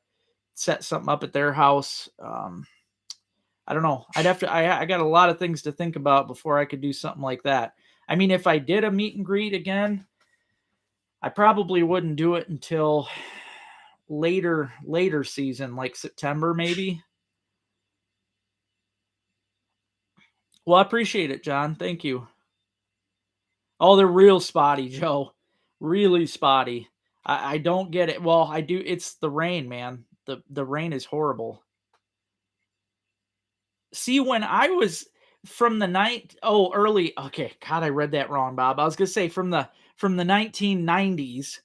set something up at their house. I don't know. I'd have to. I got a lot of things to think about before I could do something like that. I mean, if I did a meet and greet again, I probably wouldn't do it until later season, like September maybe. Well, I appreciate it, John. Thank you. Oh, they're real spotty, Joe. Really spotty. I don't get it. Well, I do. It's the rain, man. The rain is horrible. See, when I was from the night oh, early okay, God, I read that wrong, Bob. I was gonna say from the 1990s,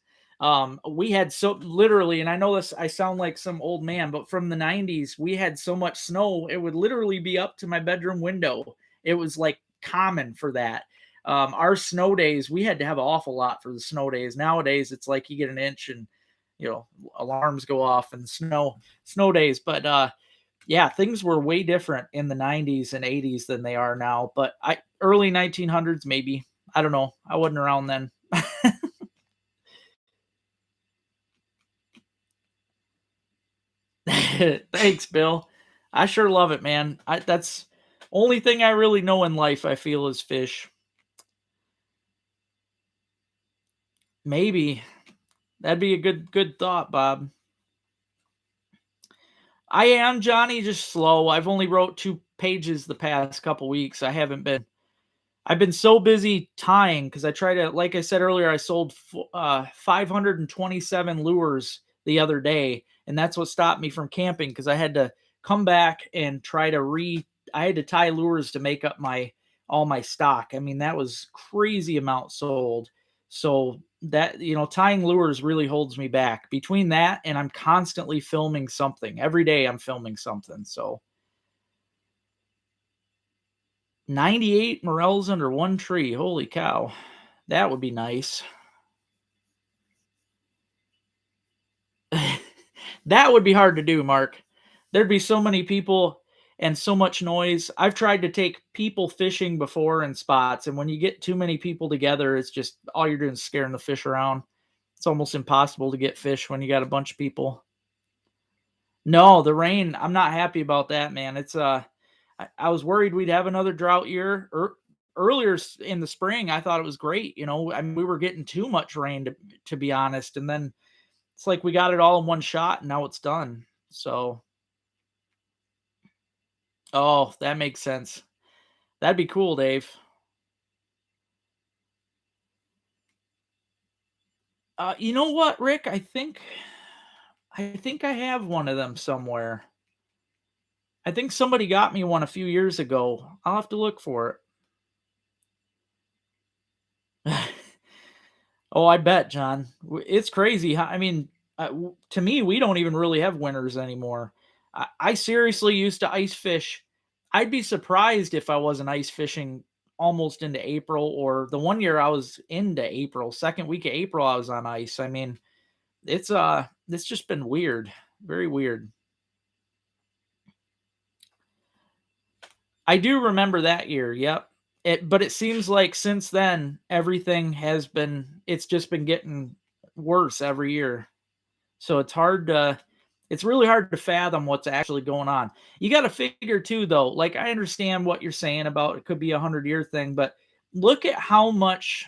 we had so literally, and I know this I sound like some old man, but from the 90s, we had so much snow, it would literally be up to my bedroom window. It was like common for that. Our snow days, we had to have an awful lot for the snow days. Nowadays, it's like you get an inch and alarms go off and snow days. But yeah, things were way different in the 90s and 80s than they are now, but I early 1900s maybe. I don't know. I wasn't around then. Thanks, Bill. I sure love it, man. That's only thing I really know in life I feel is fish. Maybe. That'd be a good thought, Bob. I am Johnny, just slow. I've only wrote 2 pages the past couple weeks. I've been so busy tying because I try to, like I said earlier, I sold 527 lures the other day, and that's what stopped me from camping because I had to come back and try to I had to tie lures to make up all my stock. I mean, that was crazy amount sold. So that, tying lures really holds me back. Between that and I'm constantly filming something. Every day I'm filming something. So 98 morels under one tree. Holy cow. That would be nice. That would be hard to do, Mark. There'd be so many people and so much noise. I've tried to take people fishing before in spots, and when you get too many people together, it's just all you're doing is scaring the fish around. It's almost impossible to get fish when you got a bunch of people. No, the rain, I'm not happy about that, man. I was worried we'd have another drought year. Earlier in the spring, I thought it was great. I mean, we were getting too much rain to be honest, and then it's like we got it all in one shot, and now it's done. So, oh, that makes sense. That'd be cool, Dave. You know what, Rick? I think I have one of them somewhere. I think somebody got me one a few years ago. I'll have to look for it. Oh, I bet, John. It's crazy. I mean, to me, we don't even really have winters anymore. I seriously used to ice fish. I'd be surprised if I wasn't ice fishing almost into April, or the one year I was into April, second week of April, I was on ice. I mean, it's just been weird, very weird. I do remember that year. Yep. But it seems like since then it's just been getting worse every year. So it's really hard to fathom what's actually going on. You got to figure too, though. Like I understand what you're saying about it could be a 100-year thing, but look at how much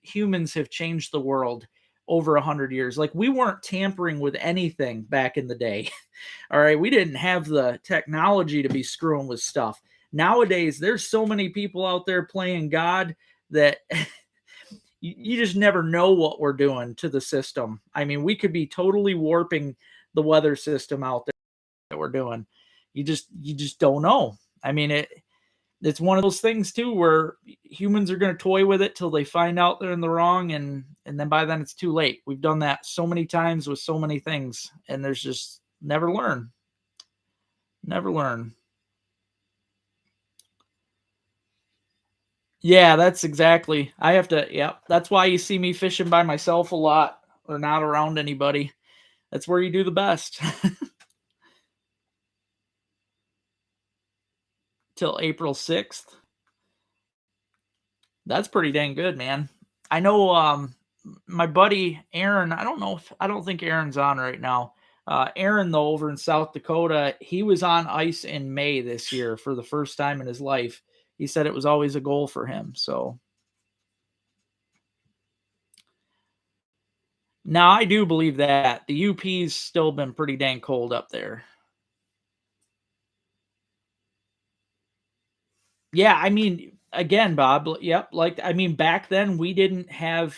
humans have changed the world over 100 years. Like we weren't tampering with anything back in the day. All right, we didn't have the technology to be screwing with stuff. Nowadays, there's so many people out there playing God that you just never know what we're doing to the system. I mean, we could be totally warping the weather system out there that we're doing. You just don't know. I mean, it's one of those things too where humans are going to toy with it till they find out they're in the wrong, and then by then it's too late. We've done that so many times with so many things, and there's just never learn. Never learn. Yeah, that's exactly. I have to, yeah, that's why you see me fishing by myself a lot or not around anybody. That's where you do the best. Till April 6th. That's pretty dang good, man. I know my buddy Aaron, I don't think Aaron's on right now. Aaron though over in South Dakota, he was on ice in May this year for the first time in his life. He said it was always a goal for him. So now I do believe that the UP's still been pretty dang cold up there. Yeah, I mean, again, Bob, yep, like I mean, back then we didn't have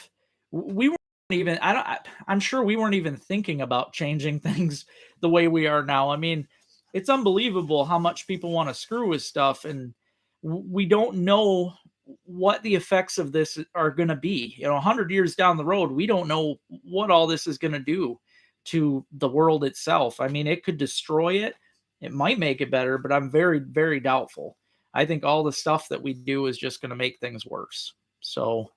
we weren't even I'm sure we weren't even thinking about changing things the way we are now. I mean, it's unbelievable how much people want to screw with stuff, and we don't know what the effects of this are going to be. 100 years down the road, we don't know what all this is going to do to the world itself. I mean, it could destroy it. It might make it better, but I'm very, very doubtful. I think all the stuff that we do is just going to make things worse. So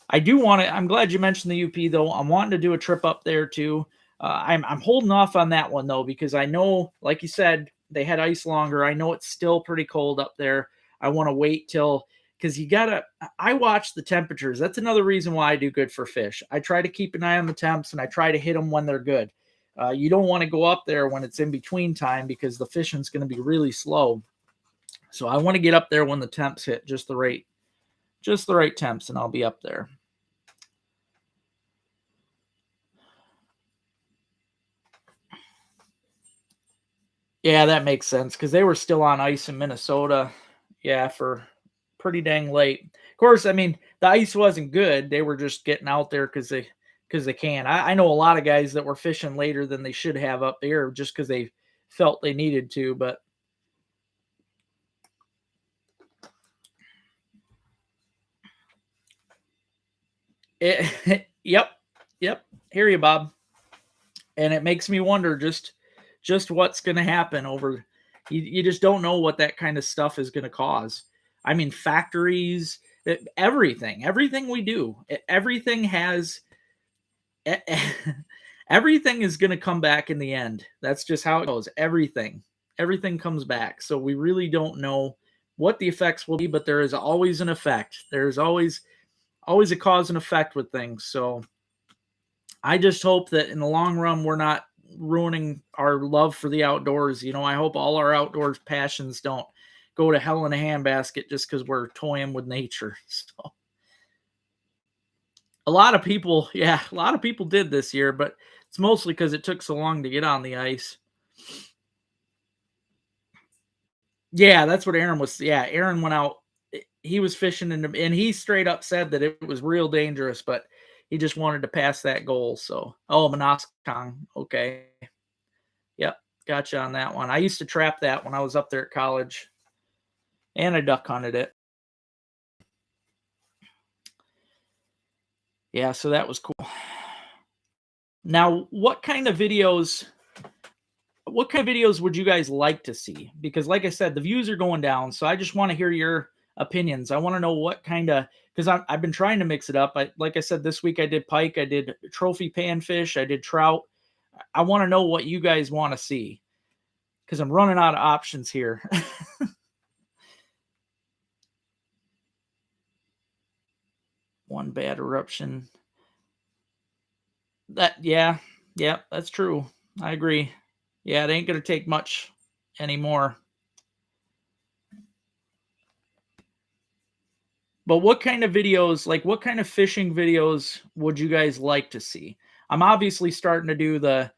I do want to. I'm glad you mentioned the UP though. I'm wanting to do a trip up there too. I'm holding off on that one though because I know, like you said, they had ice longer. I know it's still pretty cold up there. I want to wait till because you gotta. I watch the temperatures. That's another reason why I do good for fish. I try to keep an eye on the temps and I try to hit them when they're good. You don't want to go up there when it's in between time because the fishing's going to be really slow. So I want to get up there when the temps hit just the right temps, and I'll be up there. Yeah, that makes sense because they were still on ice in Minnesota. Yeah, for pretty dang late. Of course, I mean the ice wasn't good. They were just getting out there because they can. I know a lot of guys that were fishing later than they should have up there just because they felt they needed to. But yep, yep. Hear you, Bob. And it makes me wonder just what's going to happen over. You just don't know what that kind of stuff is going to cause. I mean, factories, everything we do, everything has e- everything is going to come back in the end. That's just how it goes. Everything comes back. So we really don't know what the effects will be, but there is always an effect. There's always a cause and effect with things. So I just hope that in the long run we're not ruining our love for the outdoors. I hope all our outdoors passions don't go to hell in a handbasket just because we're toying with nature. So a lot of people did this year, but it's mostly because it took so long to get on the ice. Yeah, that's what Aaron was. Yeah, Aaron went out. He was fishing and he straight up said that it was real dangerous, but he just wanted to pass that goal. So, oh, Manoskong. Okay. Yep. Gotcha on that one. I used to trap that when I was up there at college and I duck hunted it. Yeah. So that was cool. Now, what kind of videos would you guys like to see? Because like I said, the views are going down. So I just want to hear your opinions. I want to know what kind of, because I've been trying to mix it up. Like I said, this week I did pike, I did trophy panfish, I did trout. I want to know what you guys want to see because I'm running out of options here. One bad eruption. Yeah, that's true. I agree. Yeah, it ain't gonna take much anymore. But what kind of fishing videos would you guys like to see? I'm obviously starting to do the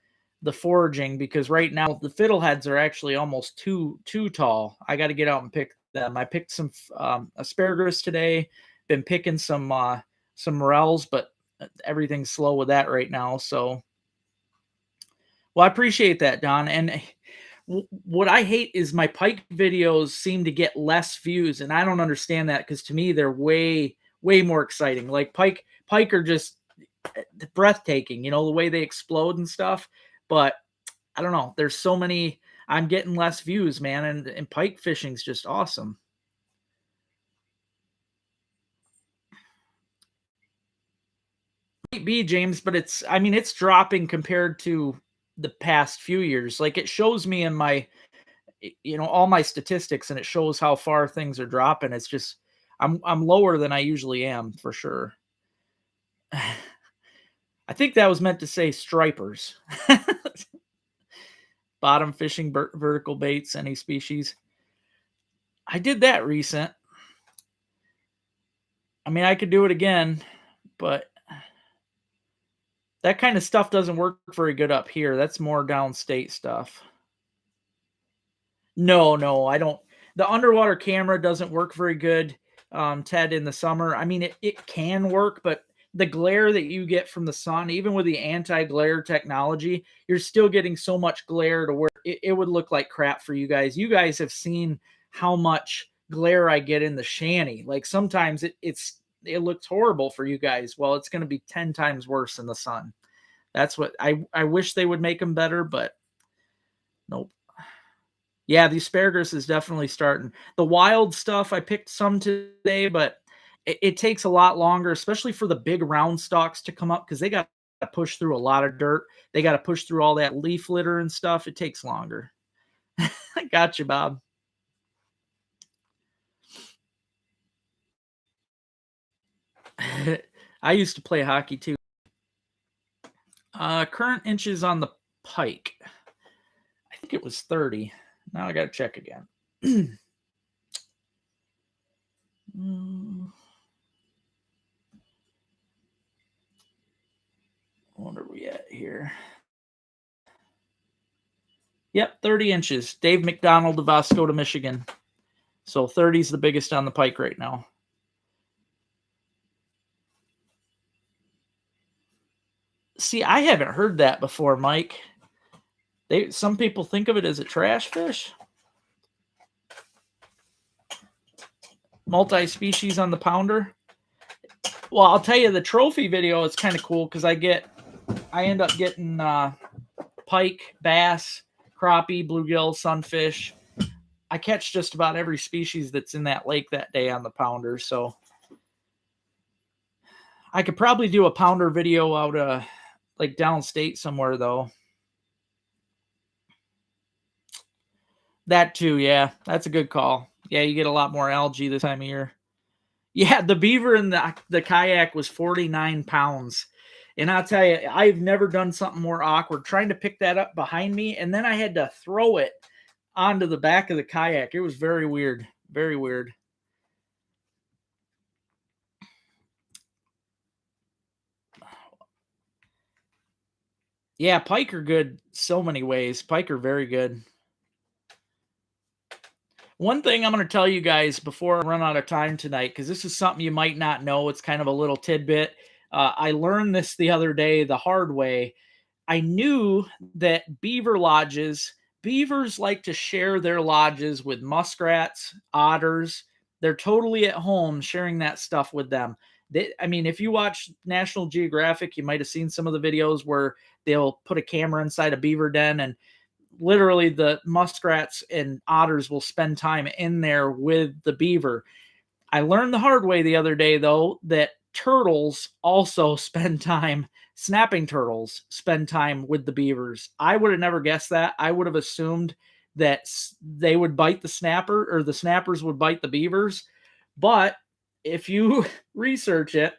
foraging because right now the fiddleheads are actually almost too tall. I got to get out and pick them. I picked some asparagus today. Been picking some morels, but everything's slow with that right now. So, well, I appreciate that, Don. And what I hate is my pike videos seem to get less views, and I don't understand that because to me they're way more exciting. Like pike are just breathtaking, the way they explode and stuff. But I don't know. There's so many. I'm getting less views, man, and pike fishing's just awesome. Might be James, but it's dropping compared to the past few years. Like it shows me in my all my statistics and it shows how far things are dropping. It's just I'm lower than I usually am for sure. I think that was meant to say stripers. Bottom fishing vertical baits, any species. I did that recent. I mean, I could do it again, but that kind of stuff doesn't work very good up here. That's more downstate stuff. No, I don't. The underwater camera doesn't work very good, Ted, in the summer. I mean, it can work, but the glare that you get from the sun, even with the anti-glare technology, you're still getting so much glare to where it would look like crap for you guys. You guys have seen how much glare I get in the shanty. Like sometimes it looks horrible for you guys. Well, it's going to be 10 times worse in the sun. That's what I wish they would make them better, but nope. Yeah, the asparagus is definitely starting. The wild stuff, I picked some today, but it takes a lot longer, especially for the big round stalks to come up because they got to push through a lot of dirt. They got to push through all that leaf litter and stuff. It takes longer. I got you, Bob. I used to play hockey too. Current inches on the pike. I think it was 30. Now I got to check again. What are we at here? Yep, 30 inches. Dave McDonald of Oscoda, Michigan. So 30 is the biggest on the pike right now. See, I haven't heard that before, Mike. Some people think of it as a trash fish. Multi-species on the pounder. Well, I'll tell you, the trophy video is kind of cool because I end up getting pike, bass, crappie, bluegill, sunfish, I catch just about every species that's in that lake that day on the pounder. So I could probably do a pounder video out like downstate somewhere though. That too, yeah. That's a good call. Yeah, you get a lot more algae this time of year. Yeah, the beaver in the kayak was 49 pounds. And I'll tell you, I've never done something more awkward trying to pick that up behind me, and then I had to throw it onto the back of the kayak. It was very weird. Very weird. Yeah, pike are good so many ways. Pike are very good. One thing I'm going to tell you guys before I run out of time tonight, because this is something you might not know. It's kind of a little tidbit. I learned this the other day the hard way. I knew that beavers like to share their lodges with muskrats, otters. They're totally at home sharing that stuff with them. I mean, if you watch National Geographic, you might have seen some of the videos where they'll put a camera inside a beaver den and literally the muskrats and otters will spend time in there with the beaver. I learned the hard way the other day, though, that turtles also spend time, snapping turtles spend time with the beavers. I would have never guessed that. I would have assumed that they would bite the snapper or the snappers would bite the beavers. But if you research it,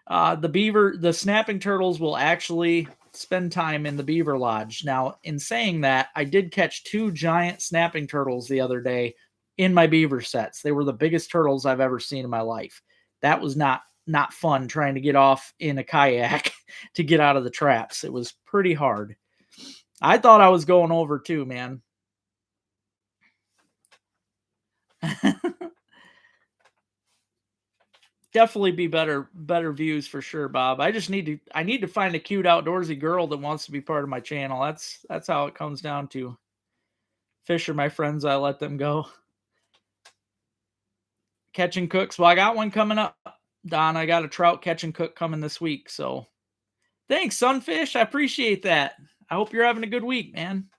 the snapping turtles will actually spend time in the beaver lodge. Now, in saying that, I did catch 2 giant snapping turtles the other day in my beaver sets. They were the biggest turtles I've ever seen in my life. That was not fun trying to get off in a kayak to get out of the traps. It was pretty hard. I thought I was going over too, man. Definitely be better views for sure, Bob. I need to find a cute outdoorsy girl that wants to be part of my channel. That's how it comes down to. Fish are my friends. I let them go. Catching cooks. Well, I got one coming up, Don. I got a trout catching cook coming this week. So thanks, Sunfish. I appreciate that. I hope you're having a good week, man.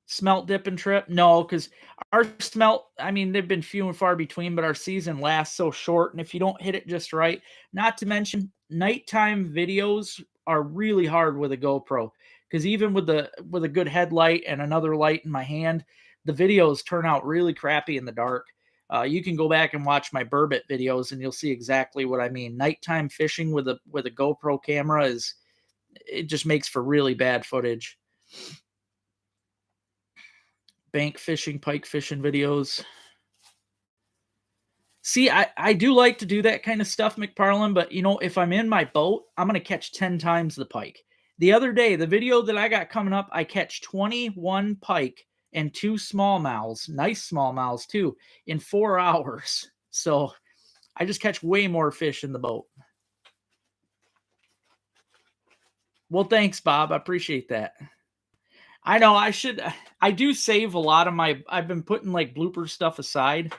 Smelt dipping trip? No, because our smelt, I mean, they've been few and far between, but our season lasts so short. And if you don't hit it just right, not to mention nighttime videos are really hard with a GoPro. Because even with a good headlight and another light in my hand, the videos turn out really crappy in the dark. You can go back and watch my burbot videos and you'll see exactly what I mean. Nighttime fishing with a GoPro camera it just makes for really bad footage. Bank fishing, pike fishing videos. See, I do like to do that kind of stuff, McParlin, but if I'm in my boat, I'm going to catch 10 times the pike. The other day, the video that I got coming up, I catch 21 pike and 2 smallmouths, nice smallmouths too, in 4 hours. So I just catch way more fish in the boat. Well, thanks, Bob. I appreciate that. I know I do save a lot of I've been putting like blooper stuff aside.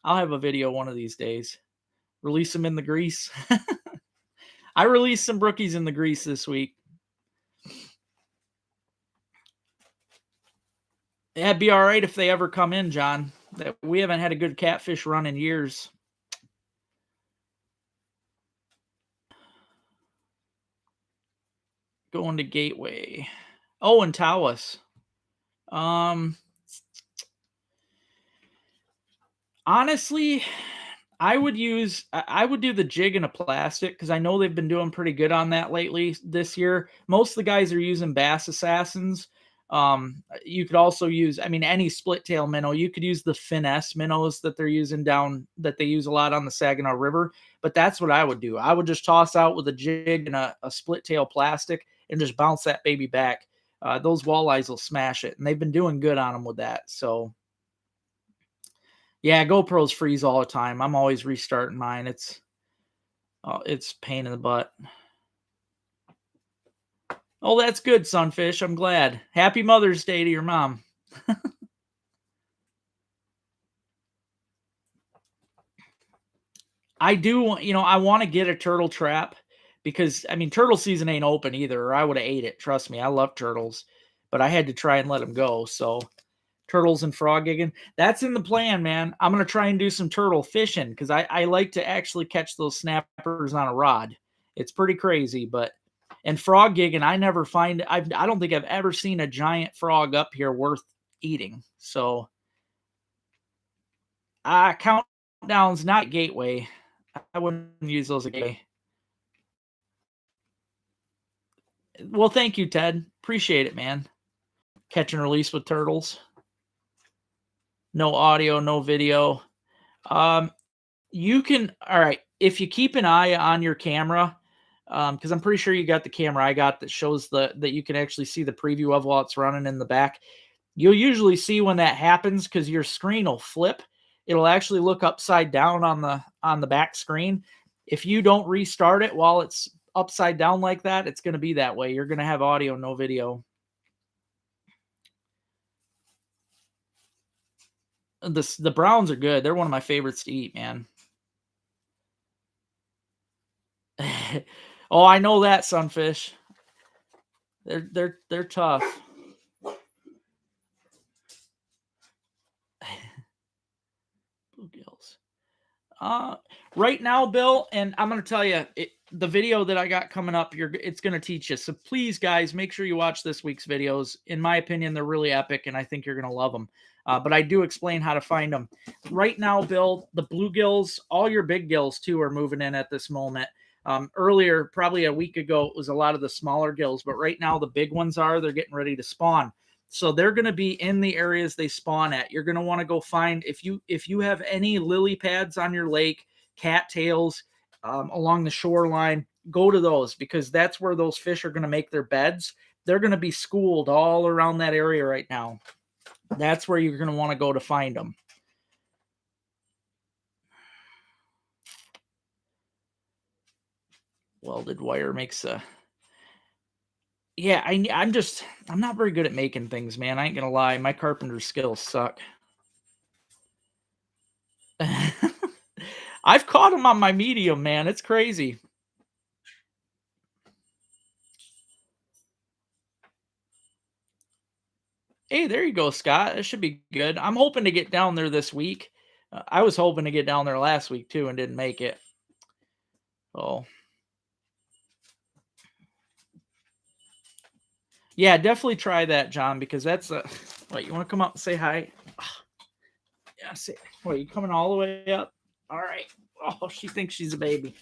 I'll have a video one of these days. Release them in the grease. I released some brookies in the grease this week. That'd be all right if they ever come in, John. We haven't had a good catfish run in years. Going to Gateway. Oh, and Tawas. Honestly, I would do the jig in a plastic because I know they've been doing pretty good on that lately this year. Most of the guys are using Bass Assassins. You could also use, I mean, any split tail minnow. You could use the finesse minnows that they're using that they use a lot on the Saginaw River. But that's what I would do. I would just toss out with a jig and a split tail plastic and just bounce that baby back. Those walleyes will smash it, and they've been doing good on them with that. So, yeah, GoPros freeze all the time. I'm always restarting mine. It's pain in the butt. Oh, that's good, Sunfish. I'm glad. Happy Mother's Day to your mom. I do, I want to get a turtle trap because, I mean, turtle season ain't open either, or I would have ate it. Trust me, I love turtles, but I had to try and let them go. So turtles and frog gigging. That's in the plan, man. I'm gonna try and do some turtle fishing because I like to actually catch those snappers on a rod. It's pretty crazy, but and frog gigging, I never find I don't think I've ever seen a giant frog up here worth eating. So countdowns not gateway. I wouldn't use those as a gateway. Well, thank you, Ted. Appreciate it, man. Catch and release with turtles. No audio, no video. Um, you can, all right, if you keep an eye on your camera, because I'm pretty sure you got the camera I got that shows that you can actually see the preview of while it's running in the back. You'll usually see when that happens because your screen will flip. It'll actually look upside down on the back screen. If you don't restart it while it's upside down like that, it's going to be that way. You're going to have audio, no video. The browns are good. They're one of my favorites to eat, man. Oh, I know that, Sunfish. They're tough. Bluegills. Right now, Bill, and I'm going to tell you the video that I got coming up. It's going to teach you. So please, guys, make sure you watch this week's videos. In my opinion, they're really epic, and I think you're going to love them. But I do explain how to find them. Right now, Bill, the bluegills, all your big gills too, are moving in at this moment. Earlier, probably a week ago, it was a lot of the smaller gills, but right now the big ones they're getting ready to spawn. So they're going to be in the areas they spawn at. You're going to want to go find, if you have any lily pads on your lake, cattails along the shoreline, go to those because that's where those fish are going to make their beds. They're going to be schooled all around that area right now. That's where you're going to want to go to find them. Welded wire makes a... Yeah, I'm not very good at making things, man. I ain't gonna lie. My carpenter skills suck. I've caught them on my medium, man. It's crazy. Hey, there you go, Scott. It should be good. I'm hoping to get down there this week. I was hoping to get down there last week too and didn't make it. Oh. Yeah, definitely try that, John, because that's a... Wait, you want to come up and say hi? Yeah, say... Wait, you coming all the way up? All right. Oh, she thinks she's a baby.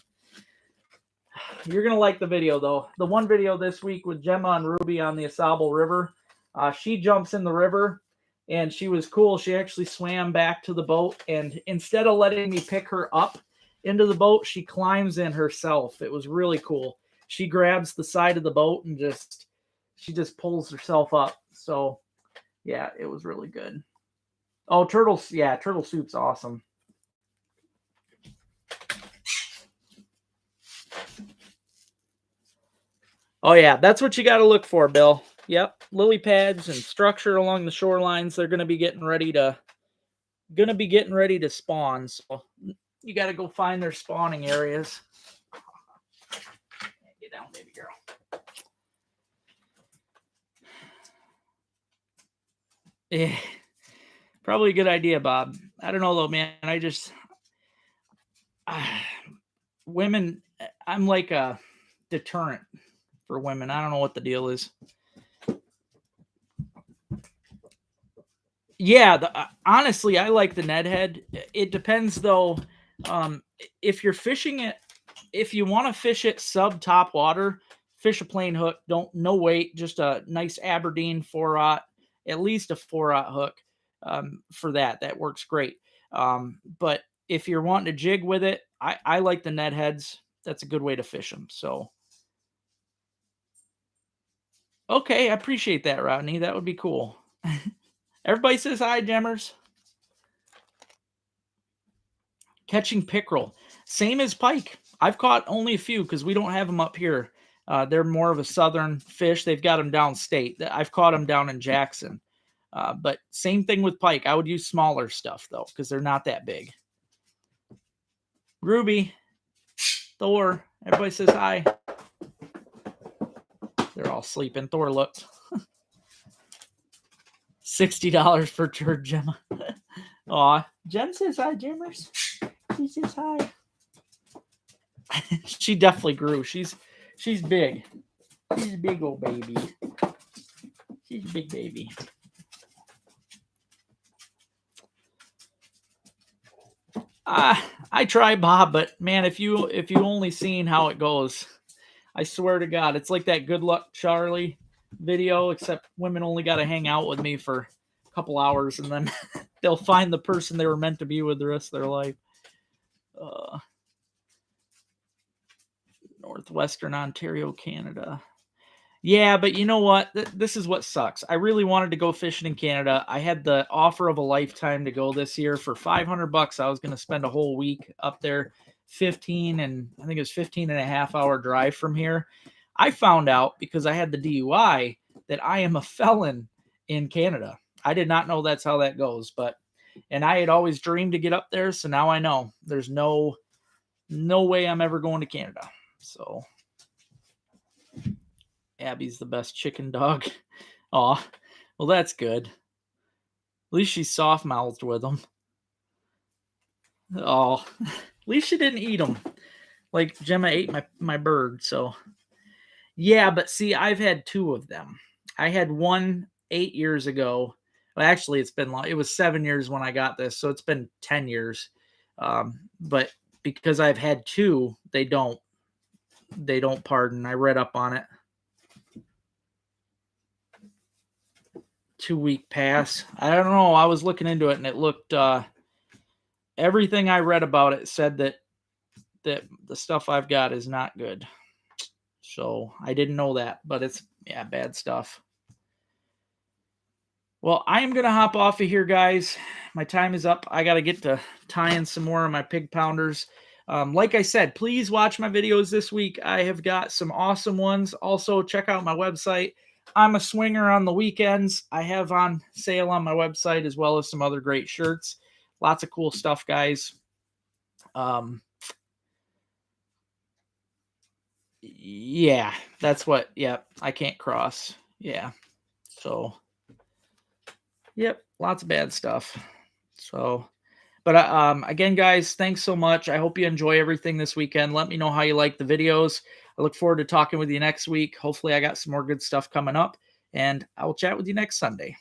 You're going to like the video, though. The one video this week with Gemma and Ruby on the Asable River. She jumps in the river, and she was cool. She actually swam back to the boat, and instead of letting me pick her up into the boat, she climbs in herself. It was really cool. She grabs the side of the boat and she just pulls herself up. So, yeah, it was really good. Oh, turtles. Yeah, turtle soup's awesome. Oh, yeah, that's what you got to look for, Bill. Yep, lily pads and structure along the shorelines. They're going to be getting ready to spawn. So you got to go find their spawning areas. Get down, baby girl. Yeah, probably a good idea, Bob. I don't know though, man. Women. I'm like a deterrent for women. I don't know what the deal is. Yeah, honestly, I like the Ned head. It depends though. If you're fishing it, if you want to fish it sub top water, fish a plain hook. No weight, just a nice Aberdeen 4/0, at least a 4/0 hook. For that works great. But if you're wanting to jig with it, I like the Ned heads. That's a good way to fish them. So okay, I appreciate that, Rodney. That would be cool. Everybody says hi, Gemmers. Catching pickerel. Same as pike. I've caught only a few because we don't have them up here. They're more of a southern fish. They've got them downstate. I've caught them down in Jackson. But same thing with pike. I would use smaller stuff, though, because they're not that big. Ruby. Thor. Everybody says hi. They're all sleeping. Thor looked. $60 per turd, Gemma. Aw, Jem says hi, Jemmers. She says hi. She definitely grew. She's big. She's a big old baby. She's a big baby. I try, Bob, but man, if you only seen how it goes, I swear to God, it's like that Good Luck Charlie video, except women only got to hang out with me for a couple hours, and then they'll find the person they were meant to be with the rest of their life. Northwestern Ontario, Canada. Yeah, but you know what? This is what sucks. I really wanted to go fishing in Canada. I had the offer of a lifetime to go this year for $500. I was going to spend a whole week up there, 15 and I think it was 15 and a half hour drive from here. I found out because I had the DUI that I am a felon in Canada. I did not know that's how that goes, and I had always dreamed to get up there, so now I know there's no way I'm ever going to Canada. So Abby's the best chicken dog. Aw, well, that's good. At least she's soft-mouthed with them. Oh, at least she didn't eat them. Like Gemma ate my bird, so. Yeah, but see, I've had two of them. I had one 8 years ago. Well, actually, it's been long. It was 7 years when I got this, so it's been 10 years. But because I've had two, they don't pardon. I read up on it. 2-week pass. I don't know. I was looking into it and it looked everything I read about it said that the stuff I've got is not good. So I didn't know that, but it's bad stuff. Well, I am gonna hop off of here, guys. My time is up. I gotta get to tying some more of my pig pounders. Like I said, please watch my videos this week. I have got some awesome ones. Also, check out my website. I'm a swinger on the weekends. I have on sale on my website as well as some other great shirts. Lots of cool stuff, guys. Yeah, that's what. Yep, I can't cross. Yeah, so yep, lots of bad stuff. So, but again, guys, thanks so much. I hope you enjoy everything this weekend. Let me know how you like the videos. I look forward to talking with you next week. Hopefully, I got some more good stuff coming up, and I will chat with you next Sunday.